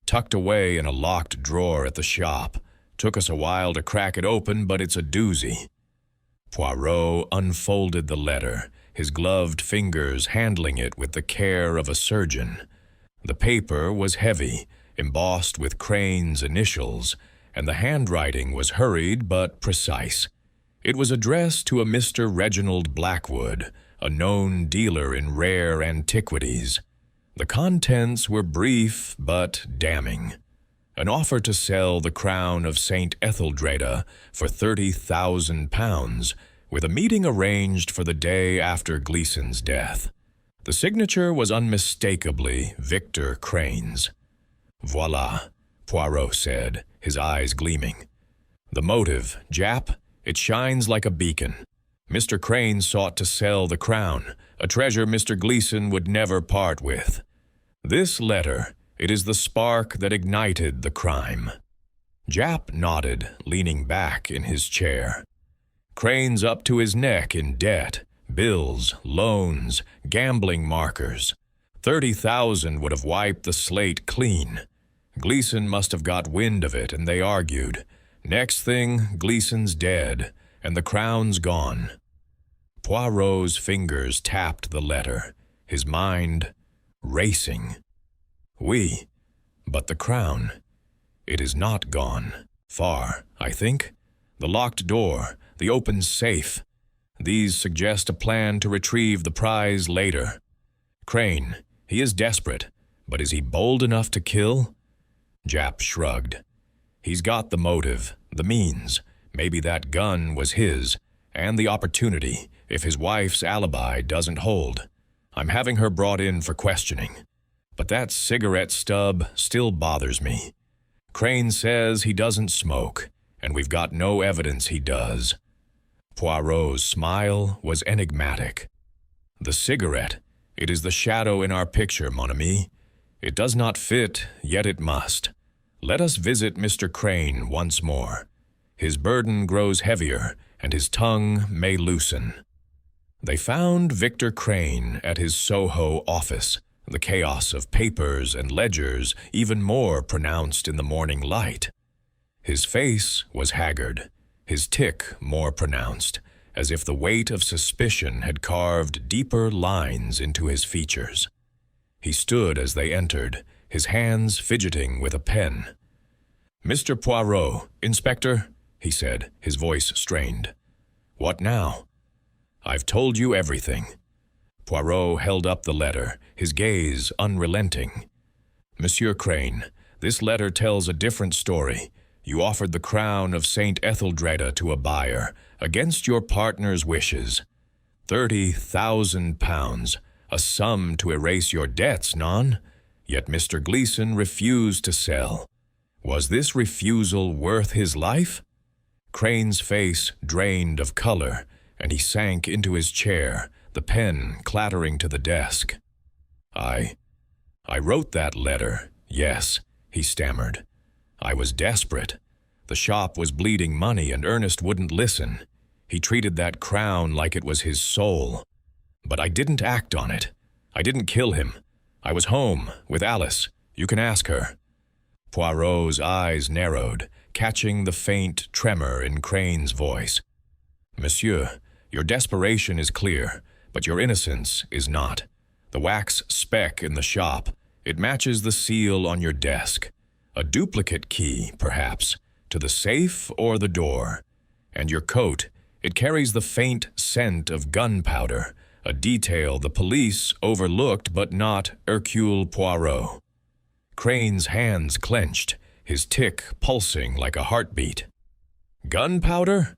"Tucked away in a locked drawer at the shop. Took us a while to crack it open, but it's a doozy." Poirot unfolded the letter, his gloved fingers handling it with the care of a surgeon. The paper was heavy, embossed with Crane's initials, and the handwriting was hurried but precise. It was addressed to a Mr. Reginald Blackwood, a known dealer in rare antiquities. The contents were brief but damning. An offer to sell the crown of St. Etheldreda for £30,000, with a meeting arranged for the day after Gleason's death. The signature was unmistakably Victor Crane's. "Voila," Poirot said, his eyes gleaming. "The motive, Jap, it shines like a beacon. Mr. Crane sought to sell the crown, a treasure Mr. Gleason would never part with. This letter, it is the spark that ignited the crime." Jap nodded, leaning back in his chair. "Crane's up to his neck in debt, bills, loans, gambling markers. 30,000 would have wiped the slate clean. Gleason must have got wind of it, and they argued. Next thing, Gleason's dead, and the crown's gone." Poirot's fingers tapped the letter, his mind racing. "Oui, but the crown, it is not gone. Far, I think. The locked door, the open safe. These suggest a plan to retrieve the prize later. Crane, he is desperate, but is he bold enough to kill?" Jap shrugged. "He's got the motive, the means. Maybe that gun was his, and the opportunity, if his wife's alibi doesn't hold. I'm having her brought in for questioning. But that cigarette stub still bothers me. Crane says he doesn't smoke, and we've got no evidence he does." Poirot's smile was enigmatic. "The cigarette, it is the shadow in our picture, mon ami. It does not fit, yet it must. Let us visit Mr. Crane once more. His burden grows heavier, and his tongue may loosen." They found Victor Crane at his Soho office, the chaos of papers and ledgers even more pronounced in the morning light. His face was haggard, his tic more pronounced, as if the weight of suspicion had carved deeper lines into his features. He stood as they entered, his hands fidgeting with a pen. "Mr. Poirot, Inspector," he said, his voice strained. "What now?" "I've told you everything." Poirot held up the letter, his gaze unrelenting. "Monsieur Crane, this letter tells a different story. You offered the crown of St. Etheldreda to a buyer, against your partner's wishes. £30,000, a sum to erase your debts, non? Yet Mr. Gleason refused to sell. Was this refusal worth his life?" Crane's face drained of color, and he sank into his chair, the pen clattering to the desk. I wrote that letter, yes," he stammered. "I was desperate. The shop was bleeding money and Ernest wouldn't listen. He treated that crown like it was his soul. But I didn't act on it. I didn't kill him. I was home with Alice. You can ask her." Poirot's eyes narrowed, catching the faint tremor in Crane's voice. "Monsieur, your desperation is clear, but your innocence is not. The wax speck in the shop, it matches the seal on your desk. A duplicate key, perhaps, to the safe or the door. And your coat, it carries the faint scent of gunpowder, a detail the police overlooked but not Hercule Poirot." Crane's hands clenched, his tic pulsing like a heartbeat. "Gunpowder?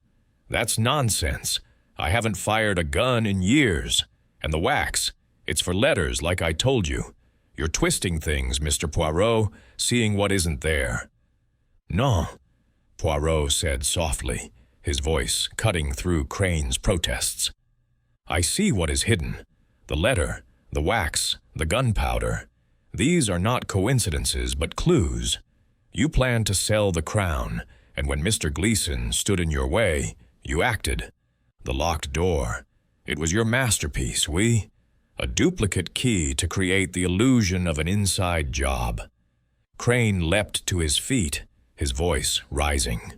That's nonsense. I haven't fired a gun in years. And the wax, it's for letters like I told you. You're twisting things, Mr. Poirot, seeing what isn't there." "Non," Poirot said softly, his voice cutting through Crane's protests. "I see what is hidden. The letter, the wax, the gunpowder. These are not coincidences but clues. You planned to sell the crown, and when Mr. Gleason stood in your way, you acted. The locked door, it was your masterpiece, oui? A duplicate key to create the illusion of an inside job." Crane leapt to his feet, his voice rising.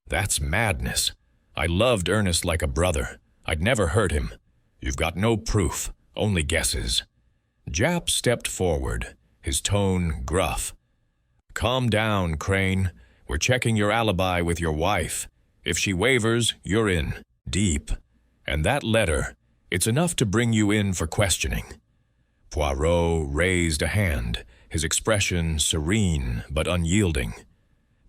"That's madness. I loved Ernest like a brother. I'd never hurt him. You've got no proof, only guesses." Jap stepped forward, his tone gruff. "Calm down, Crane. We're checking your alibi with your wife. If she wavers, you're in, deep. And that letter, it's enough to bring you in for questioning." Poirot raised a hand, his expression serene but unyielding.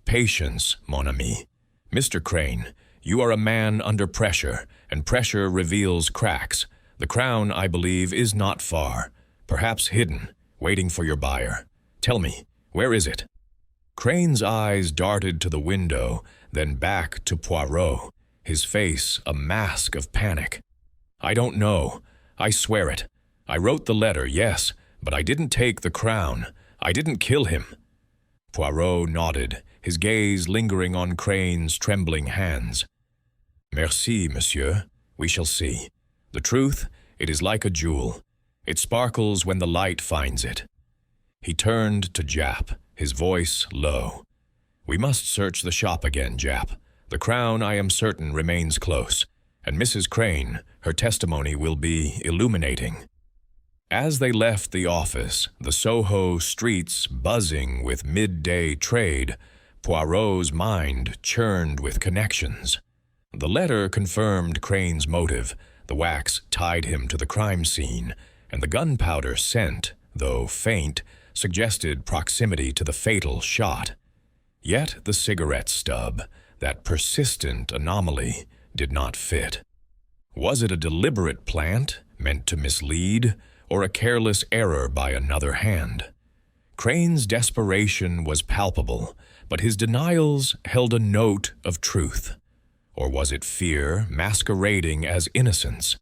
"Patience, mon ami. Mr. Crane, You are a man under pressure, and pressure reveals cracks. The crown, I believe, is not far, perhaps hidden, waiting for your buyer. Tell me, where is it?" Crane's eyes darted to the window, then back to Poirot, his face a mask of panic. "I don't know. I swear it. I wrote the letter, yes, but I didn't take the crown. I didn't kill him." Poirot nodded, his gaze lingering on Crane's trembling hands. "Merci, monsieur. We shall see. The truth, it is like a jewel. It sparkles when the light finds it." He turned to Jap, his voice low. "We must search the shop again, Jap. The crown, I am certain, remains close, and Mrs. Crane, her testimony will be illuminating." As they left the office, the Soho streets buzzing with midday trade, Poirot's mind churned with connections. The letter confirmed Crane's motive, the wax tied him to the crime scene, and the gunpowder scent, though faint, suggested proximity to the fatal shot. Yet the cigarette stub, that persistent anomaly, did not fit. Was it a deliberate plant, meant to mislead, or a careless error by another hand? Crane's desperation was palpable, but his denials held a note of truth. Or was it fear masquerading as innocence?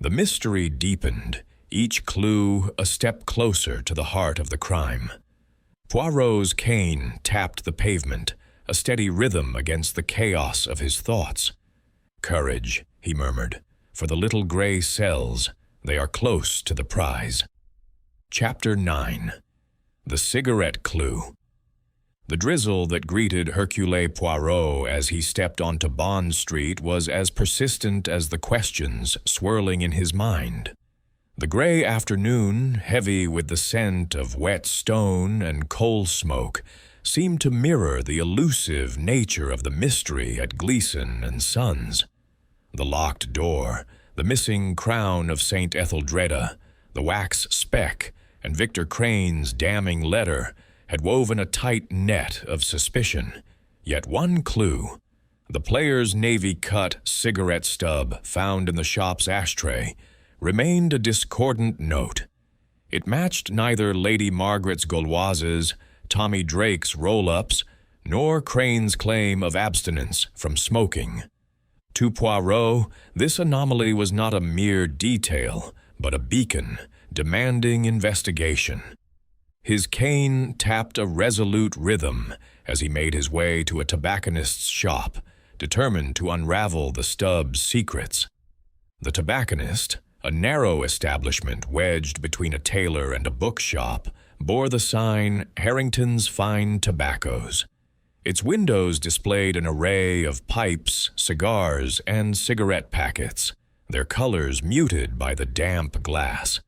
The mystery deepened, each clue a step closer to the heart of the crime. Poirot's cane tapped the pavement, a steady rhythm against the chaos of his thoughts. "Courage," he murmured, "for the little gray cells, they are close to the prize." Chapter 9. The Cigarette Clue. The drizzle that greeted Hercule Poirot as he stepped onto Bond Street was as persistent as the questions swirling in his mind. The gray afternoon, heavy with the scent of wet stone and coal smoke, seemed to mirror the elusive nature of the mystery at Gleeson & Sons. The locked door, the missing crown of St. Etheldreda, the wax speck, and Victor Crane's damning letter had woven a tight net of suspicion. Yet one clue, the player's navy-cut cigarette stub found in the shop's ashtray, remained a discordant note. It matched neither Lady Margaret's Gauloises, Tommy Drake's roll-ups, nor Crane's claim of abstinence from smoking. To Poirot, this anomaly was not a mere detail, but a beacon demanding investigation. His cane tapped a resolute rhythm as he made his way to a tobacconist's shop, determined to unravel the stub's secrets. The tobacconist, a narrow establishment wedged between a tailor and a bookshop, bore the sign Harrington's Fine Tobaccos. Its windows displayed an array of pipes, cigars, and cigarette packets, their colors muted by the damp glass.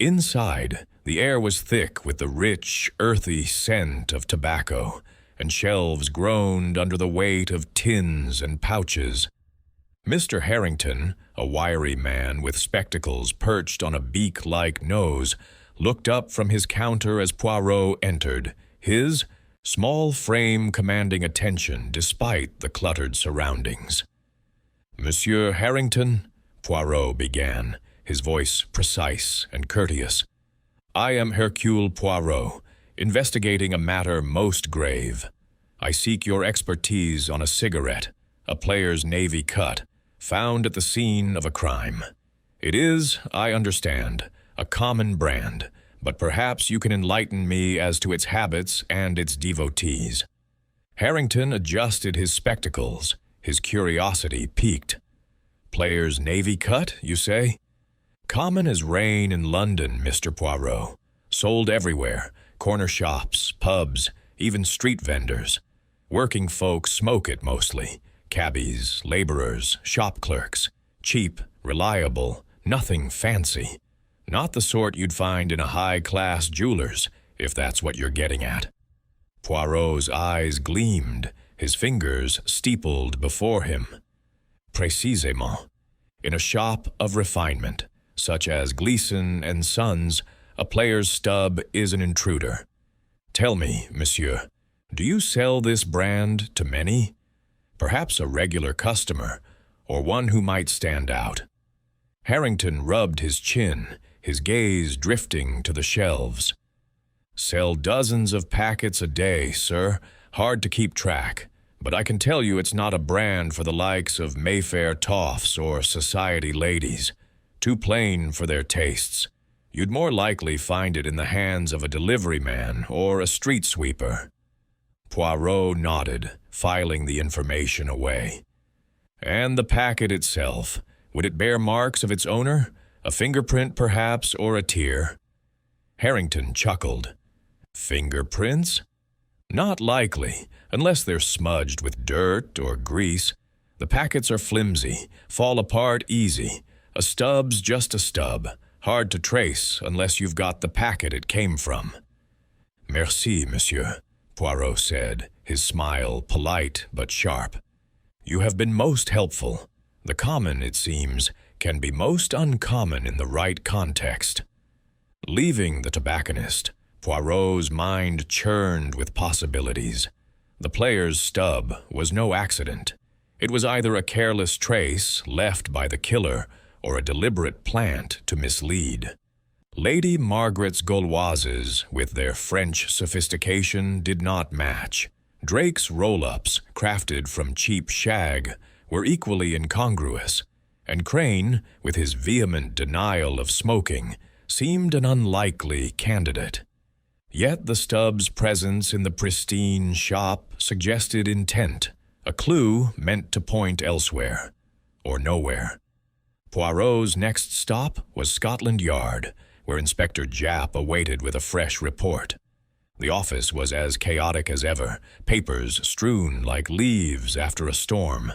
Inside, the air was thick with the rich, earthy scent of tobacco, and shelves groaned under the weight of tins and pouches. Mr. Harrington, a wiry man with spectacles perched on a beak-like nose, looked up from his counter as Poirot entered, his small frame commanding attention despite the cluttered surroundings. "Monsieur Harrington," Poirot began, his voice precise and courteous, "I am Hercule Poirot, investigating a matter most grave. I seek your expertise on a cigarette, a player's navy cut, found at the scene of a crime. It is, I understand, a common brand, but perhaps you can enlighten me as to its habits and its devotees." Harrington adjusted his spectacles, his curiosity piqued. "Player's navy cut, you say?" "Common as rain in London, Mr. Poirot. Sold everywhere, corner shops, pubs, even street vendors. Working folks smoke it mostly. Cabbies, laborers, shop clerks. Cheap, reliable, nothing fancy. Not the sort you'd find in a high-class jeweler's, if that's what you're getting at." Poirot's eyes gleamed, his fingers steepled before him. "Précisément. In a shop of refinement, such as Gleeson & Sons, a player's stub is an intruder. Tell me, monsieur, do you sell this brand to many?" Perhaps a regular customer, or one who might stand out. Harrington rubbed his chin, his gaze drifting to the shelves. "Sell dozens of packets a day, sir. Hard to keep track. But I can tell you it's not a brand for the likes of Mayfair toffs or society ladies. Too plain for their tastes. You'd more likely find it in the hands of a delivery man or a street sweeper." Poirot nodded, filing the information away. "And the packet itself, would it bear marks of its owner? A fingerprint, perhaps, or a tear?" Harrington chuckled. "Fingerprints? Not likely, unless they're smudged with dirt or grease. The packets are flimsy, fall apart easy. A stub's just a stub, hard to trace unless you've got the packet it came from." "Merci, monsieur," Poirot said, his smile polite but sharp. "You have been most helpful. The common, it seems, can be most uncommon in the right context." Leaving the tobacconist, Poirot's mind churned with possibilities. The player's stub was no accident. It was either a careless trace left by the killer or a deliberate plant to mislead. Lady Margaret's Gauloises, with their French sophistication, did not match. Drake's roll-ups, crafted from cheap shag, were equally incongruous, and Crane, with his vehement denial of smoking, seemed an unlikely candidate. Yet the stub's presence in the pristine shop suggested intent, a clue meant to point elsewhere, or nowhere. Poirot's next stop was Scotland Yard, where Inspector Japp awaited with a fresh report. The office was as chaotic as ever, papers strewn like leaves after a storm.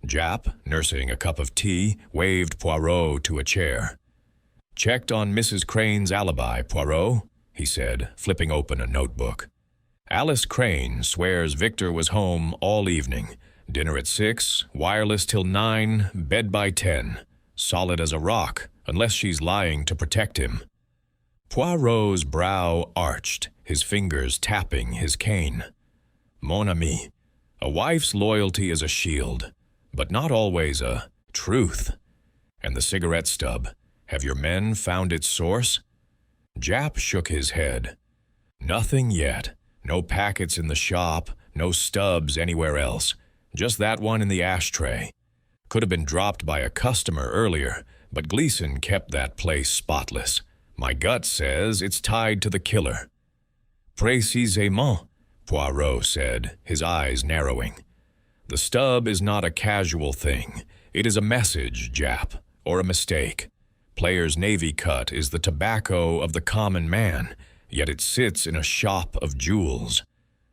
Japp, nursing a cup of tea, waved Poirot to a chair. "Checked on Mrs. Crane's alibi, Poirot," he said, flipping open a notebook. "Alice Crane swears Victor was home all evening. Dinner at 6, wireless till 9, bed by 10. Solid as a rock, unless she's lying to protect him." Poirot's brow arched, his fingers tapping his cane. "Mon ami, a wife's loyalty is a shield, but not always a truth. And the cigarette stub, have your men found its source?" Japp shook his head. "Nothing yet. No packets in the shop, no stubs anywhere else. Just that one in the ashtray. Could have been dropped by a customer earlier, but Gleason kept that place spotless. My gut says it's tied to the killer." "Précisément," Poirot said, his eyes narrowing. "The stub is not a casual thing. It is a message, Japp, or a mistake. Player's navy cut is the tobacco of the common man, yet it sits in a shop of jewels.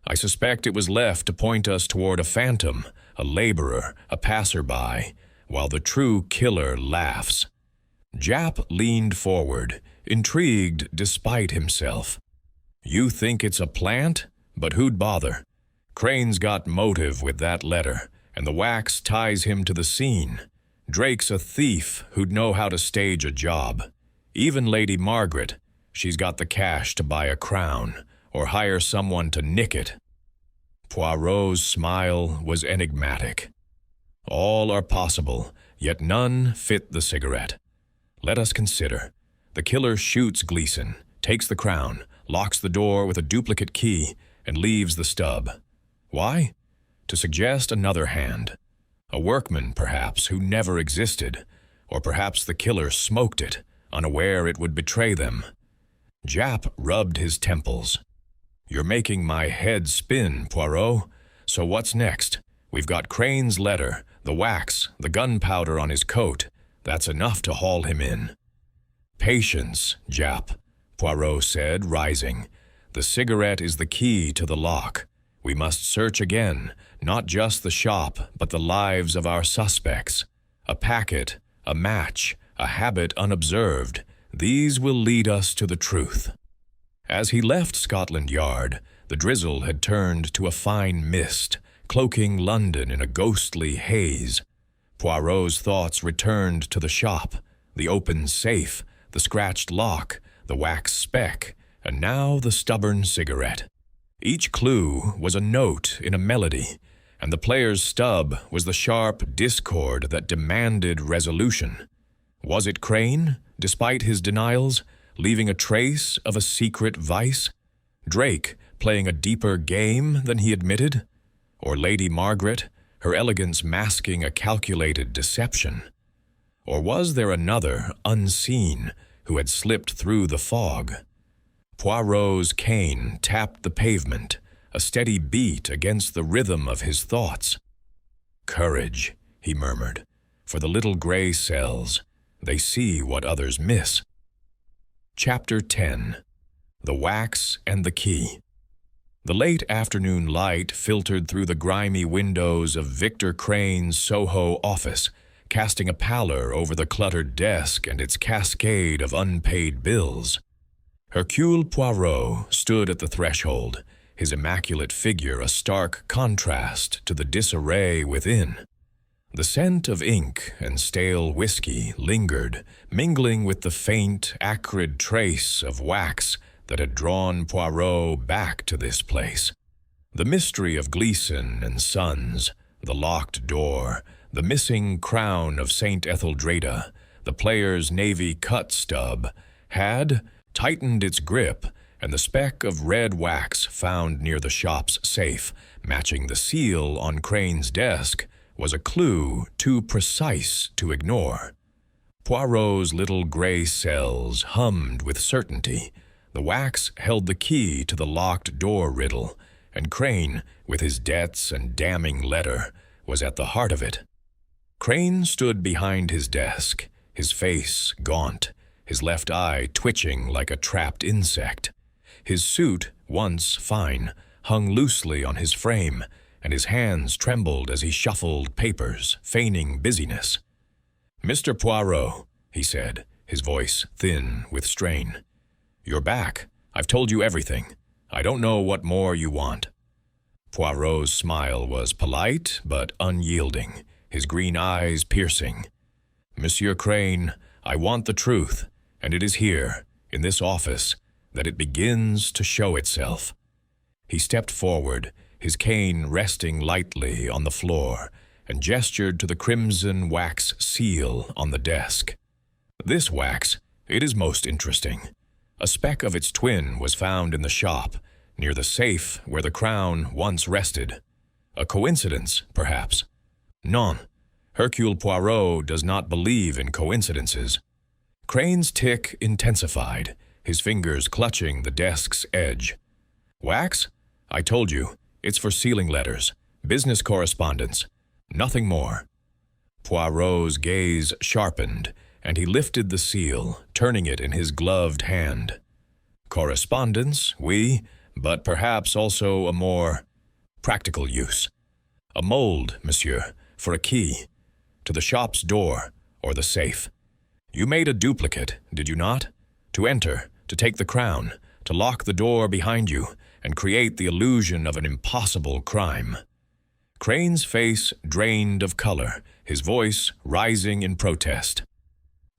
I suspect it was left to point us toward a phantom, a laborer, a passerby, while the true killer laughs." Japp leaned forward, intrigued despite himself. "You think it's a plant? But who'd bother? Crane's got motive with that letter, and the wax ties him to the scene. Drake's a thief who'd know how to stage a job. Even Lady Margaret, she's got the cash to buy a crown, or hire someone to nick it." Poirot's smile was enigmatic. "All are possible, yet none fit the cigarette. Let us consider. The killer shoots Gleason, takes the crown, locks the door with a duplicate key, and leaves the stub. Why? To suggest another hand. A workman, perhaps, who never existed, or perhaps the killer smoked it, unaware it would betray them." Japp rubbed his temples. "You're making my head spin, Poirot. So what's next? We've got Crane's letter, the wax, the gunpowder on his coat. That's enough to haul him in." "Patience, Japp," Poirot said, rising. "The cigarette is the key to the lock. We must search again, not just the shop, but the lives of our suspects. A packet, a match, a habit unobserved. These will lead us to the truth." As he left Scotland Yard, the drizzle had turned to a fine mist, cloaking London in a ghostly haze. Poirot's thoughts returned to the shop, the open safe, the scratched lock, the wax speck, and now the stubborn cigarette. Each clue was a note in a melody, and the player's stub was the sharp discord that demanded resolution. Was it Crane, despite his denials, leaving a trace of a secret vice? Drake, playing a deeper game than he admitted? Or Lady Margaret, her elegance masking a calculated deception? Or was there another, unseen, who had slipped through the fog? Poirot's cane tapped the pavement, a steady beat against the rhythm of his thoughts. "Courage," he murmured, "for the little gray cells, they see what others miss." Chapter 10. The Wax and the Key. The late afternoon light filtered through the grimy windows of Victor Crane's Soho office, casting a pallor over the cluttered desk and its cascade of unpaid bills. Hercule Poirot stood at the threshold, his immaculate figure a stark contrast to the disarray within. The scent of ink and stale whiskey lingered, mingling with the faint, acrid trace of wax that had drawn Poirot back to this place. The mystery of Gleeson and Sons, the locked door, the missing crown of St. Etheldreda, the player's navy cut stub, had tightened its grip, and the speck of red wax found near the shop's safe, matching the seal on Crane's desk, was a clue too precise to ignore. Poirot's little gray cells hummed with certainty. The wax held the key to the locked door riddle, and Crane, with his debts and damning letter, was at the heart of it. Crane stood behind his desk, his face gaunt, his left eye twitching like a trapped insect. His suit, once fine, hung loosely on his frame, and his hands trembled as he shuffled papers, feigning busyness. "Mr. Poirot," he said, his voice thin with strain. "You're back. I've told you everything. I don't know what more you want." Poirot's smile was polite but unyielding, his green eyes piercing. "Monsieur Crane, I want the truth, and it is here, in this office, that it begins to show itself." He stepped forward, his cane resting lightly on the floor, and gestured to the crimson wax seal on the desk. "This wax, it is most interesting. A speck of its twin was found in the shop, near the safe where the crown once rested. A coincidence, perhaps? Non. Hercule Poirot does not believe in coincidences." Crane's tic intensified, his fingers clutching the desk's edge. "Wax? I told you, it's for sealing letters, business correspondence, nothing more." Poirot's gaze sharpened, and he lifted the seal, turning it in his gloved hand. "Correspondence, oui, but perhaps also a more practical use. A mold, monsieur, for a key, to the shop's door or the safe. You made a duplicate, did you not? To enter, to take the crown, to lock the door behind you, and create the illusion of an impossible crime." Crane's face drained of color, his voice rising in protest.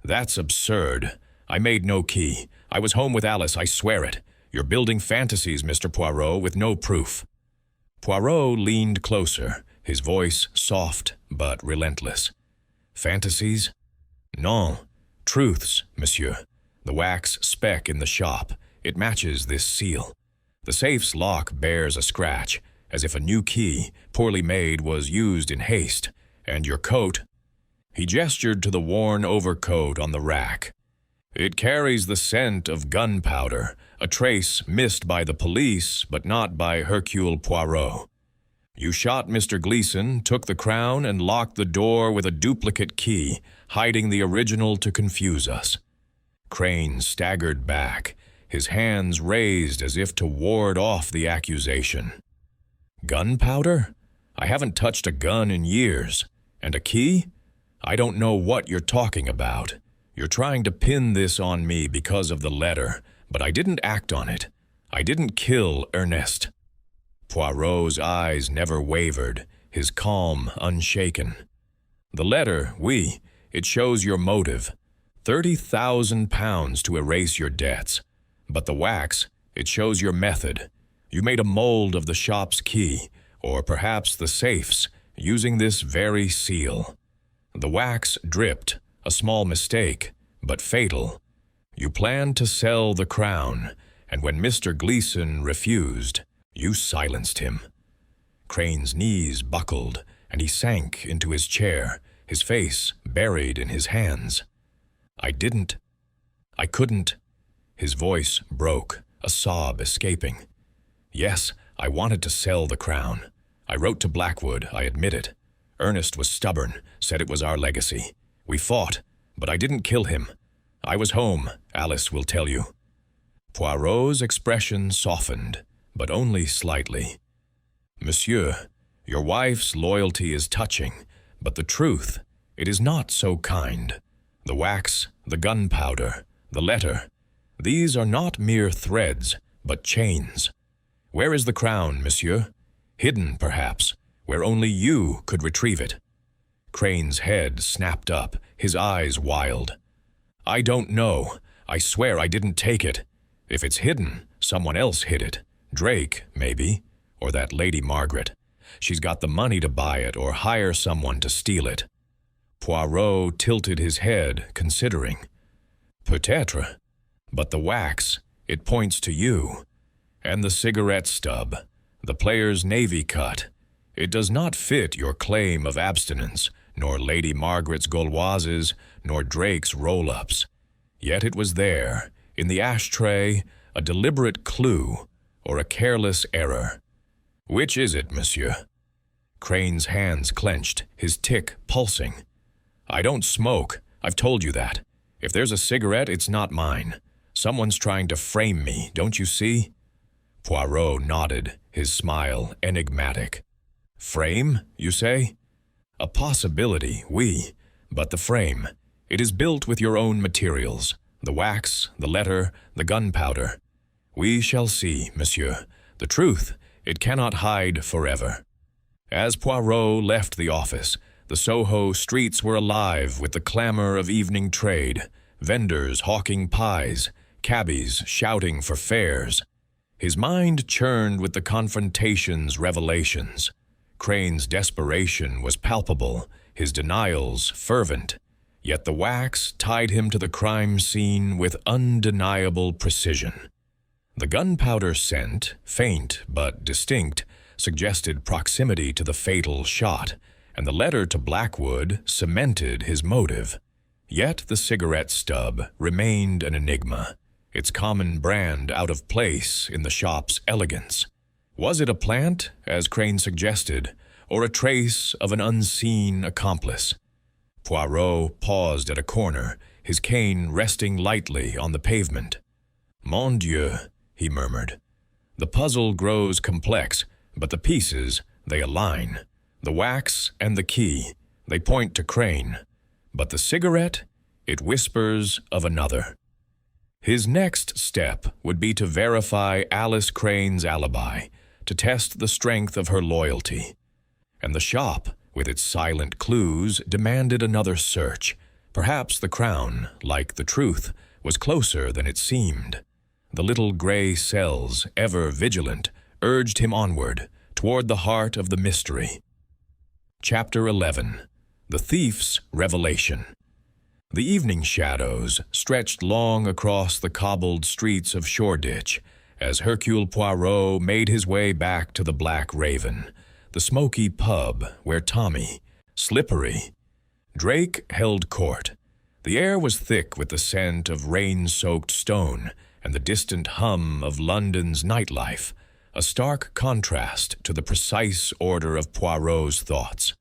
"That's absurd. I made no key. I was home with Alice, I swear it. You're building fantasies, Mr. Poirot, with no proof." Poirot leaned closer, his voice soft but relentless. "Fantasies? Non. Truths, monsieur. The wax speck in the shop. It matches this seal. The safe's lock bears a scratch, as if a new key, poorly made, was used in haste. And your coat—" He gestured to the worn overcoat on the rack. "It carries the scent of gunpowder, a trace missed by the police but not by Hercule Poirot. You shot Mr. Gleeson, took the crown, and locked the door with a duplicate key, hiding the original to confuse us." Crane staggered back, his hands raised as if to ward off the accusation. "Gunpowder? I haven't touched a gun in years. And a key? I don't know what you're talking about. You're trying to pin this on me because of the letter, but I didn't act on it. I didn't kill Ernest." Poirot's eyes never wavered, his calm unshaken. "The letter, oui, it shows your motive. £30,000 to erase your debts. But the wax, it shows your method. You made a mold of the shop's key, or perhaps the safes, using this very seal. The wax dripped, a small mistake, but fatal. You planned to sell the crown, and when Mr. Gleason refused, you silenced him. Crane's knees buckled, and he sank into his chair, his face buried in his hands. I couldn't. His voice broke, a sob escaping. Yes, I wanted to sell the crown. I wrote to Blackwood, I admit it. Ernest was stubborn, said it was our legacy. We fought, but I didn't kill him. I was home, Alice will tell you. Poirot's expression softened, but only slightly. Monsieur, your wife's loyalty is touching, but the truth, it is not so kind. The wax, the gunpowder, the letter, these are not mere threads, but chains. Where is the crown, monsieur? Hidden, perhaps, where only you could retrieve it. Crane's head snapped up, his eyes wild. I don't know. I swear I didn't take it. If it's hidden, someone else hid it. Drake, maybe, or that Lady Margaret. She's got the money to buy it or hire someone to steal it. Poirot tilted his head, considering. Peut-être. But the wax, it points to you. And the cigarette stub, the player's navy cut. It does not fit your claim of abstinence, nor Lady Margaret's Gauloises, nor Drake's roll-ups. Yet it was there, in the ashtray, a deliberate clue, or a careless error. Which is it, monsieur? Crane's hands clenched, his tick pulsing. I don't smoke, I've told you that. If there's a cigarette, it's not mine. Someone's trying to frame me, don't you see? Poirot nodded, his smile enigmatic. Frame, you say? A possibility, oui, but the frame. It is built with your own materials, the wax, the letter, the gunpowder. We shall see, monsieur. The truth, it cannot hide forever. As Poirot left the office, the Soho streets were alive with the clamor of evening trade, vendors hawking pies, cabbies shouting for fares. His mind churned with the confrontation's revelations. Crane's desperation was palpable, his denials fervent, yet the wax tied him to the crime scene with undeniable precision. The gunpowder scent, faint but distinct, suggested proximity to the fatal shot, and the letter to Blackwood cemented his motive. Yet the cigarette stub remained an enigma, its common brand out of place in the shop's elegance. Was it a plant, as Crane suggested, or a trace of an unseen accomplice? Poirot paused at a corner, his cane resting lightly on the pavement. Mon Dieu, he murmured. The puzzle grows complex, but the pieces, they align. The wax and the key, they point to Crane. But the cigarette, it whispers of another. His next step would be to verify Alice Crane's alibi, to test the strength of her loyalty. And the shop, with its silent clues, demanded another search. Perhaps the crown, like the truth, was closer than it seemed. The little gray cells, ever vigilant, urged him onward, toward the heart of the mystery. Chapter 11. The Thief's Revelation. The evening shadows stretched long across the cobbled streets of Shoreditch as Hercule Poirot made his way back to the Black Raven, the smoky pub where Tommy, slippery, Drake held court. The air was thick with the scent of rain-soaked stone and the distant hum of London's nightlife, a stark contrast to the precise order of Poirot's thoughts.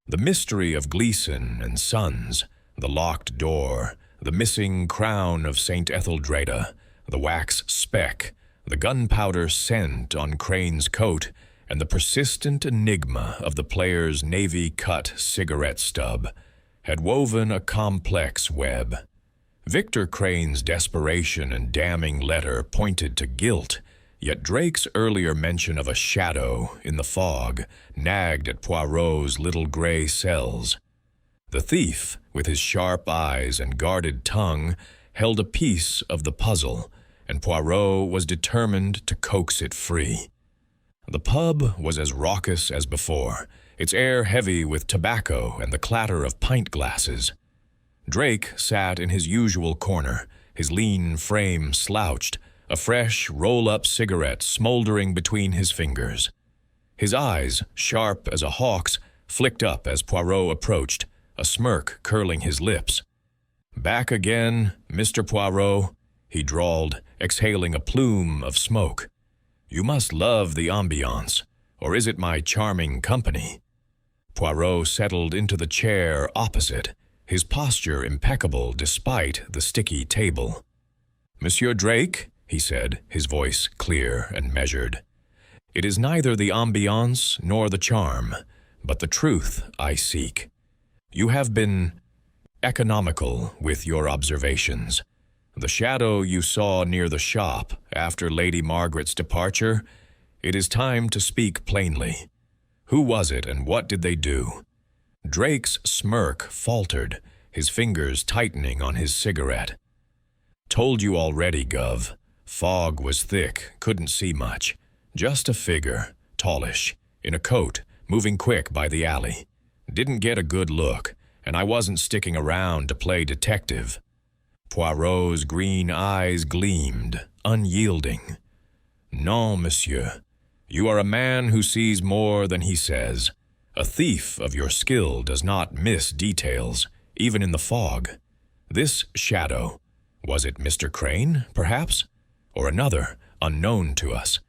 The mystery of Gleason and Sons, the locked door, the missing crown of St. Etheldreda, the wax speck, the gunpowder scent on Crane's coat, and the persistent enigma of the player's navy-cut cigarette stub had woven a complex web. Victor Crane's desperation and damning letter pointed to guilt, yet Drake's earlier mention of a shadow in the fog nagged at Poirot's little gray cells. The thief, with his sharp eyes and guarded tongue, held a piece of the puzzle, and Poirot was determined to coax it free. The pub was as raucous as before, its air heavy with tobacco and the clatter of pint glasses. Drake sat in his usual corner, his lean frame slouched, a fresh roll-up cigarette smoldering between his fingers. His eyes, sharp as a hawk's, flicked up as Poirot approached, a smirk curling his lips. "Back again, Mr. Poirot," he drawled, exhaling a plume of smoke. "You must love the ambiance, or is it my charming company?" Poirot settled into the chair opposite, his posture impeccable despite the sticky table. "Monsieur Drake," he said, his voice clear and measured, "it is neither the ambiance nor the charm, but the truth I seek. You have been economical with your observations. The shadow you saw near the shop after Lady Margaret's departure, it is time to speak plainly. Who was it and what did they do?" Drake's smirk faltered, his fingers tightening on his cigarette. "Told you already, Gov. Fog was thick, couldn't see much. Just a figure, tallish, in a coat, moving quick by the alley. Didn't get a good look, and I wasn't sticking around to play detective." Poirot's green eyes gleamed, unyielding. "Non, monsieur. You are a man who sees more than he says. A thief of your skill does not miss details, even in the fog. This shadow, was it Mr. Crane, perhaps? Or another, unknown to us?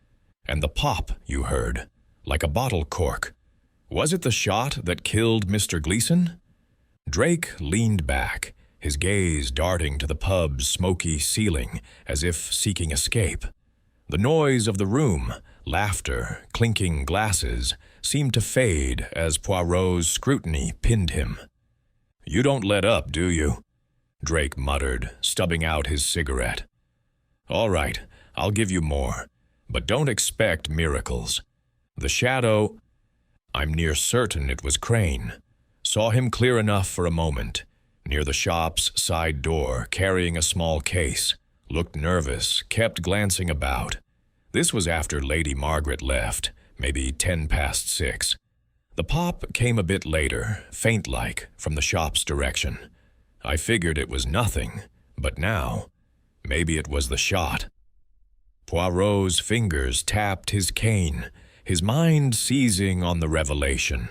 And the pop you heard, like a bottle cork. Was it the shot that killed Mr. Gleason?" Drake leaned back, his gaze darting to the pub's smoky ceiling as if seeking escape. The noise of the room, laughter, clinking glasses, seemed to fade as Poirot's scrutiny pinned him. "You don't let up, do you?" Drake muttered, stubbing out his cigarette. "All right, I'll give you more, but don't expect miracles. The shadow, I'm near certain it was Crane. Saw him clear enough for a moment, near the shop's side door, carrying a small case. Looked nervous, kept glancing about. This was after Lady Margaret left, maybe 6:10. The pop came a bit later, faint-like, from the shop's direction. I figured it was nothing, but now, maybe it was the shot." Poirot's fingers tapped his cane, his mind seizing on the revelation.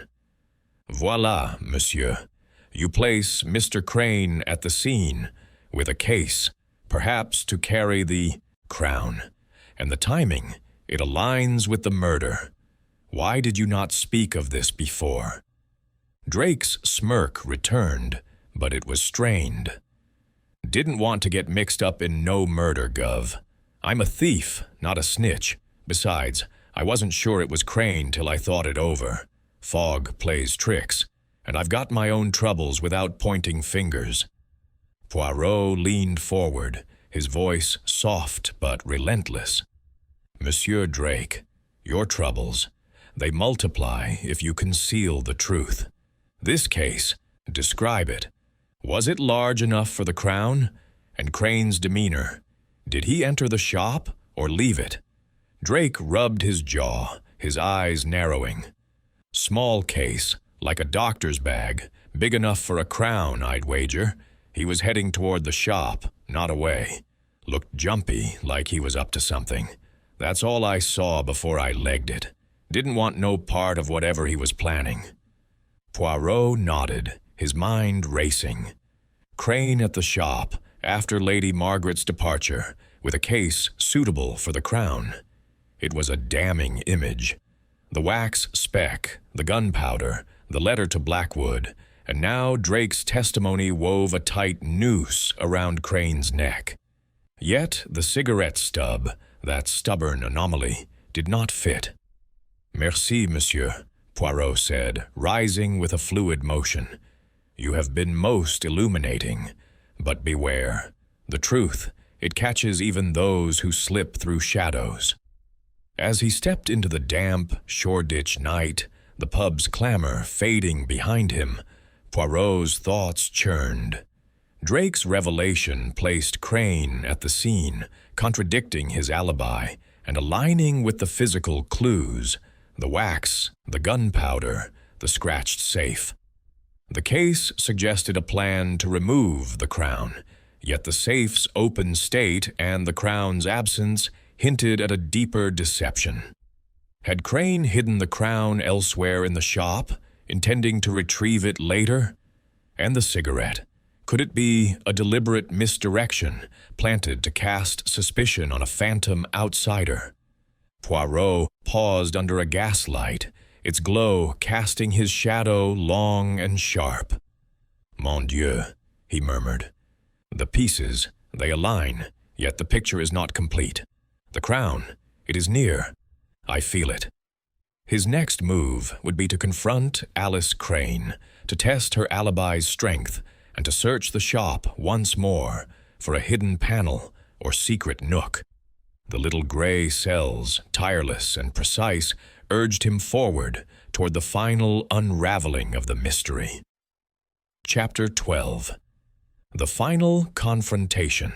"Voilà, monsieur. You place Mr. Crane at the scene, with a case, perhaps to carry the crown. And the timing, it aligns with the murder. Why did you not speak of this before?" Drake's smirk returned, but it was strained. "Didn't want to get mixed up in no murder, Gov. I'm a thief, not a snitch. Besides, I wasn't sure it was Crane till I thought it over. Fog plays tricks, and I've got my own troubles without pointing fingers." Poirot leaned forward, his voice soft but relentless. "Monsieur Drake, your troubles, they multiply if you conceal the truth. This case, describe it. Was it large enough for the crown? And Crane's demeanor, did he enter the shop or leave it?" Drake rubbed his jaw, his eyes narrowing. "Small case, like a doctor's bag, big enough for a crown, I'd wager. He was heading toward the shop, not away. Looked jumpy, like he was up to something. That's all I saw before I legged it. Didn't want no part of whatever he was planning." Poirot nodded, his mind racing. Crane at the shop, after Lady Margaret's departure, with a case suitable for the crown. It was a damning image. The wax speck, the gunpowder, the letter to Blackwood, and now Drake's testimony wove a tight noose around Crane's neck. Yet the cigarette stub, that stubborn anomaly, did not fit. "Merci, monsieur," Poirot said, rising with a fluid motion. "You have been most illuminating. But beware. The truth, it catches even those who slip through shadows." As he stepped into the damp, Shoreditch night, the pub's clamor fading behind him, Poirot's thoughts churned. Drake's revelation placed Crane at the scene, contradicting his alibi, and aligning with the physical clues, the wax, the gunpowder, the scratched safe. The case suggested a plan to remove the crown, yet the safe's open state and the crown's absence hinted at a deeper deception. Had Crane hidden the crown elsewhere in the shop, intending to retrieve it later? And the cigarette, could it be a deliberate misdirection planted to cast suspicion on a phantom outsider? Poirot paused under a gaslight, its glow casting his shadow long and sharp. "Mon Dieu," he murmured. "The pieces, they align, yet the picture is not complete. The crown, it is near. I feel it." His next move would be to confront Alice Crane, to test her alibi's strength, and to search the shop once more for a hidden panel or secret nook. The little gray cells, tireless and precise, urged him forward toward the final unraveling of the mystery. Chapter 12. The Final Confrontation.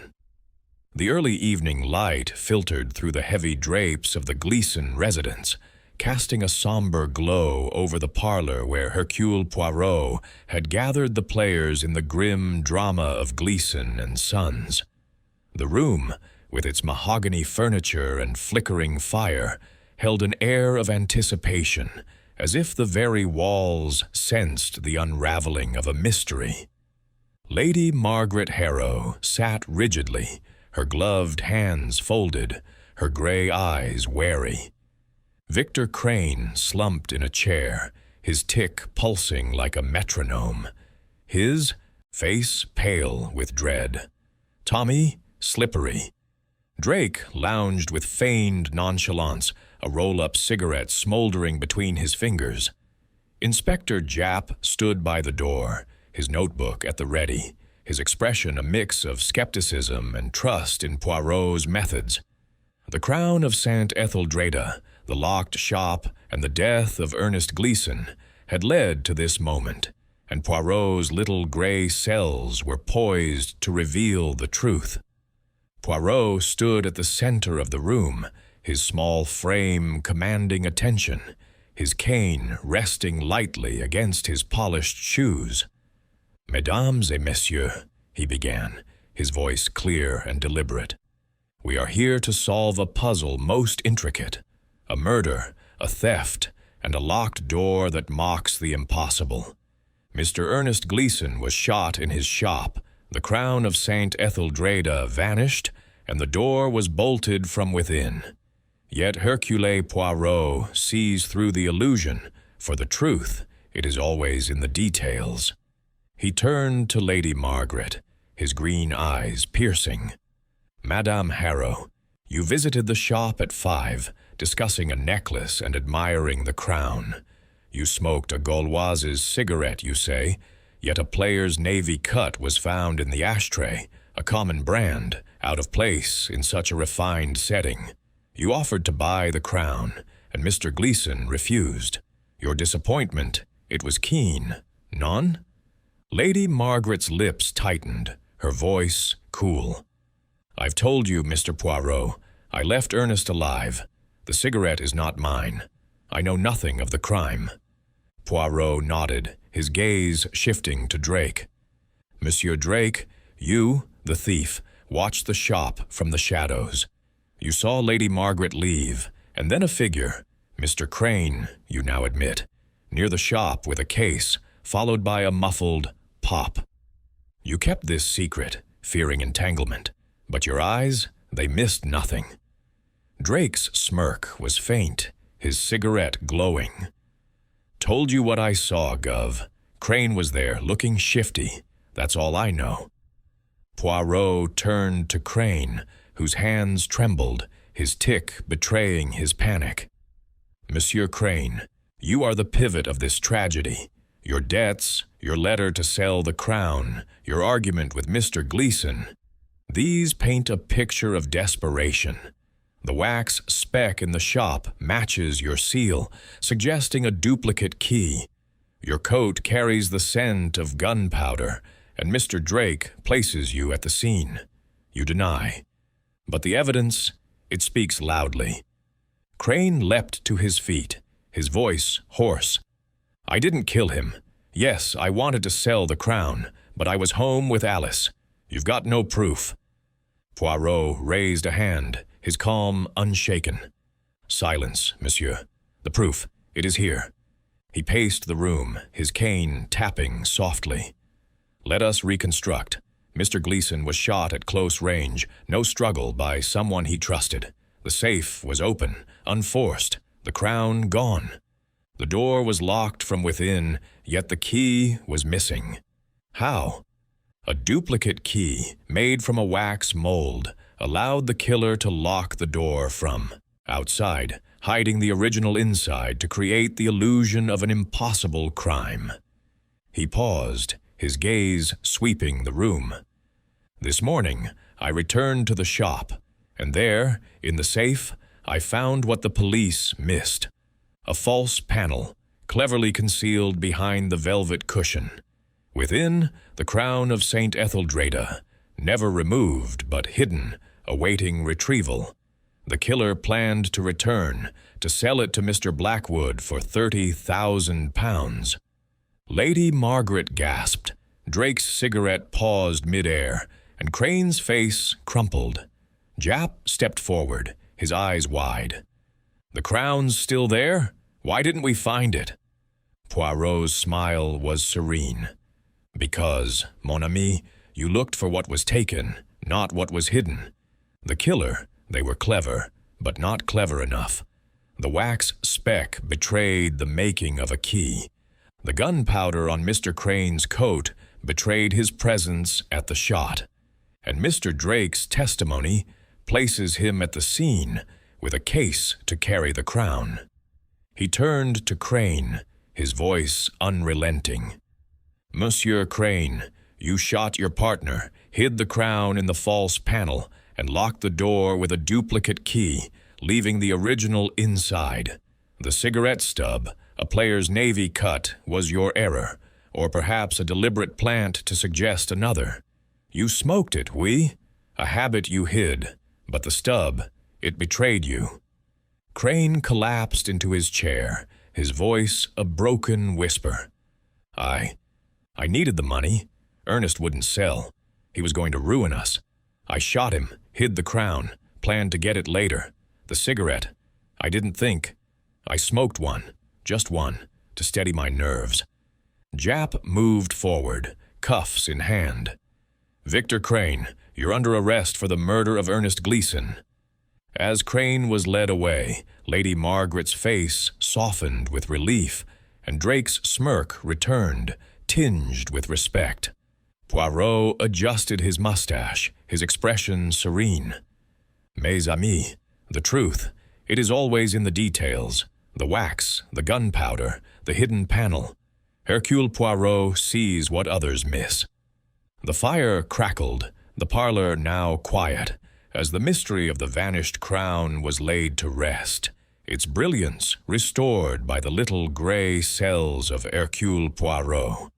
The early evening light filtered through the heavy drapes of the Gleason residence, casting a somber glow over the parlor where Hercule Poirot had gathered the players in the grim drama of Gleason and Sons. The room, with its mahogany furniture and flickering fire, held an air of anticipation, as if the very walls sensed the unraveling of a mystery. Lady Margaret Harrow sat rigidly, her gloved hands folded, her gray eyes wary. Victor Crane slumped in a chair, his tick pulsing like a metronome, his face pale with dread. Tommy, slippery. Drake lounged with feigned nonchalance, a roll-up cigarette smoldering between his fingers. Inspector Japp stood by the door, his notebook at the ready, his expression a mix of skepticism and trust in Poirot's methods. The crown of St. Etheldreda, the locked shop, and the death of Ernest Gleason had led to this moment, and Poirot's little gray cells were poised to reveal the truth. Poirot stood at the center of the room, his small frame commanding attention, his cane resting lightly against his polished shoes. "Mesdames et messieurs," he began, his voice clear and deliberate, "we are here to solve a puzzle most intricate, a murder, a theft, and a locked door that mocks the impossible. Mr. Ernest Gleason was shot in his shop, the crown of St. Etheldreda vanished, and the door was bolted from within. Yet Hercule Poirot sees through the illusion, for the truth, it is always in the details." He turned to Lady Margaret, his green eyes piercing. "Madame Harrow, you visited the shop at 5, discussing a necklace and admiring the crown. You smoked a Gauloise's cigarette, you say, yet a player's navy cut was found in the ashtray, a common brand, out of place in such a refined setting. You offered to buy the crown, and Mr. Gleason refused. Your disappointment, it was keen. None?" Lady Margaret's lips tightened, her voice cool. "I've told you, Mr. Poirot, I left Ernest alive. The cigarette is not mine. I know nothing of the crime." Poirot nodded, his gaze shifting to Drake. "Monsieur Drake, you, the thief, watched the shop from the shadows. You saw Lady Margaret leave, and then a figure, Mr. Crane, you now admit, near the shop with a case, followed by a muffled pop. You kept this secret, fearing entanglement, but your eyes, they missed nothing." Drake's smirk was faint, his cigarette glowing. "Told you what I saw, Gov. Crane was there, looking shifty. That's all I know." Poirot turned to Crane, whose hands trembled, his tick betraying his panic. "Monsieur Crane, you are the pivot of this tragedy. Your debts, your letter to sell the crown, your argument with Mr. Gleason, these paint a picture of desperation. The wax speck in the shop matches your seal, suggesting a duplicate key. Your coat carries the scent of gunpowder, and Mr. Drake places you at the scene. You deny. But the evidence, It speaks loudly. Crane leapt to his feet, his voice hoarse. I didn't kill him. Yes, I wanted to sell the crown, but I was home with Alice. You've got no proof. Poirot raised a hand, his calm unshaken. Silence, monsieur. The proof, it is here. He paced the room, his cane tapping softly. Let us reconstruct. Mr. Gleason was shot at close range, no struggle by someone he trusted. The safe was open, unforced, the crown gone. The door was locked from within, yet the key was missing. How? A duplicate key, made from a wax mold, allowed the killer to lock the door from outside, hiding the original inside to create the illusion of an impossible crime. He paused, his gaze sweeping the room. This morning, I returned to the shop, and there, in the safe, I found what the police missed. A false panel, cleverly concealed behind the velvet cushion. Within, the crown of St. Etheldreda, never removed but hidden, awaiting retrieval. The killer planned to return, to sell it to Mr. Blackwood for £30,000. Lady Margaret gasped. Drake's cigarette paused mid-air, and Crane's face crumpled. Japp stepped forward, his eyes wide. The crown's still there? Why didn't we find it? Poirot's smile was serene. Because, mon ami, you looked for what was taken, not what was hidden. The killer, they were clever, but not clever enough. The wax speck betrayed the making of a key. The gunpowder on Mr. Crane's coat betrayed his presence at the shot. And Mr. Drake's testimony places him at the scene with a case to carry the crown. He turned to Crane, his voice unrelenting. Monsieur Crane, you shot your partner, hid the crown in the false panel, and locked the door with a duplicate key, leaving the original inside. The cigarette stub, a player's navy cut, was your error, or perhaps a deliberate plant to suggest another. You smoked it, oui? A habit you hid, but the stub, it betrayed you. Crane collapsed into his chair, his voice a broken whisper. I needed the money. Ernest wouldn't sell. He was going to ruin us. I shot him, hid the crown, planned to get it later. The cigarette. I didn't think. I smoked one, just one, to steady my nerves. Japp moved forward, cuffs in hand. Victor Crane, you're under arrest for the murder of Ernest Gleason. As Crane was led away, Lady Margaret's face softened with relief, and Drake's smirk returned, tinged with respect. Poirot adjusted his mustache, his expression serene. Mes amis, the truth, it is always in the details. The wax, the gunpowder, the hidden panel. Hercule Poirot sees what others miss. The fire crackled, the parlor now quiet, as the mystery of the vanished crown was laid to rest, its brilliance restored by the little gray cells of Hercule Poirot.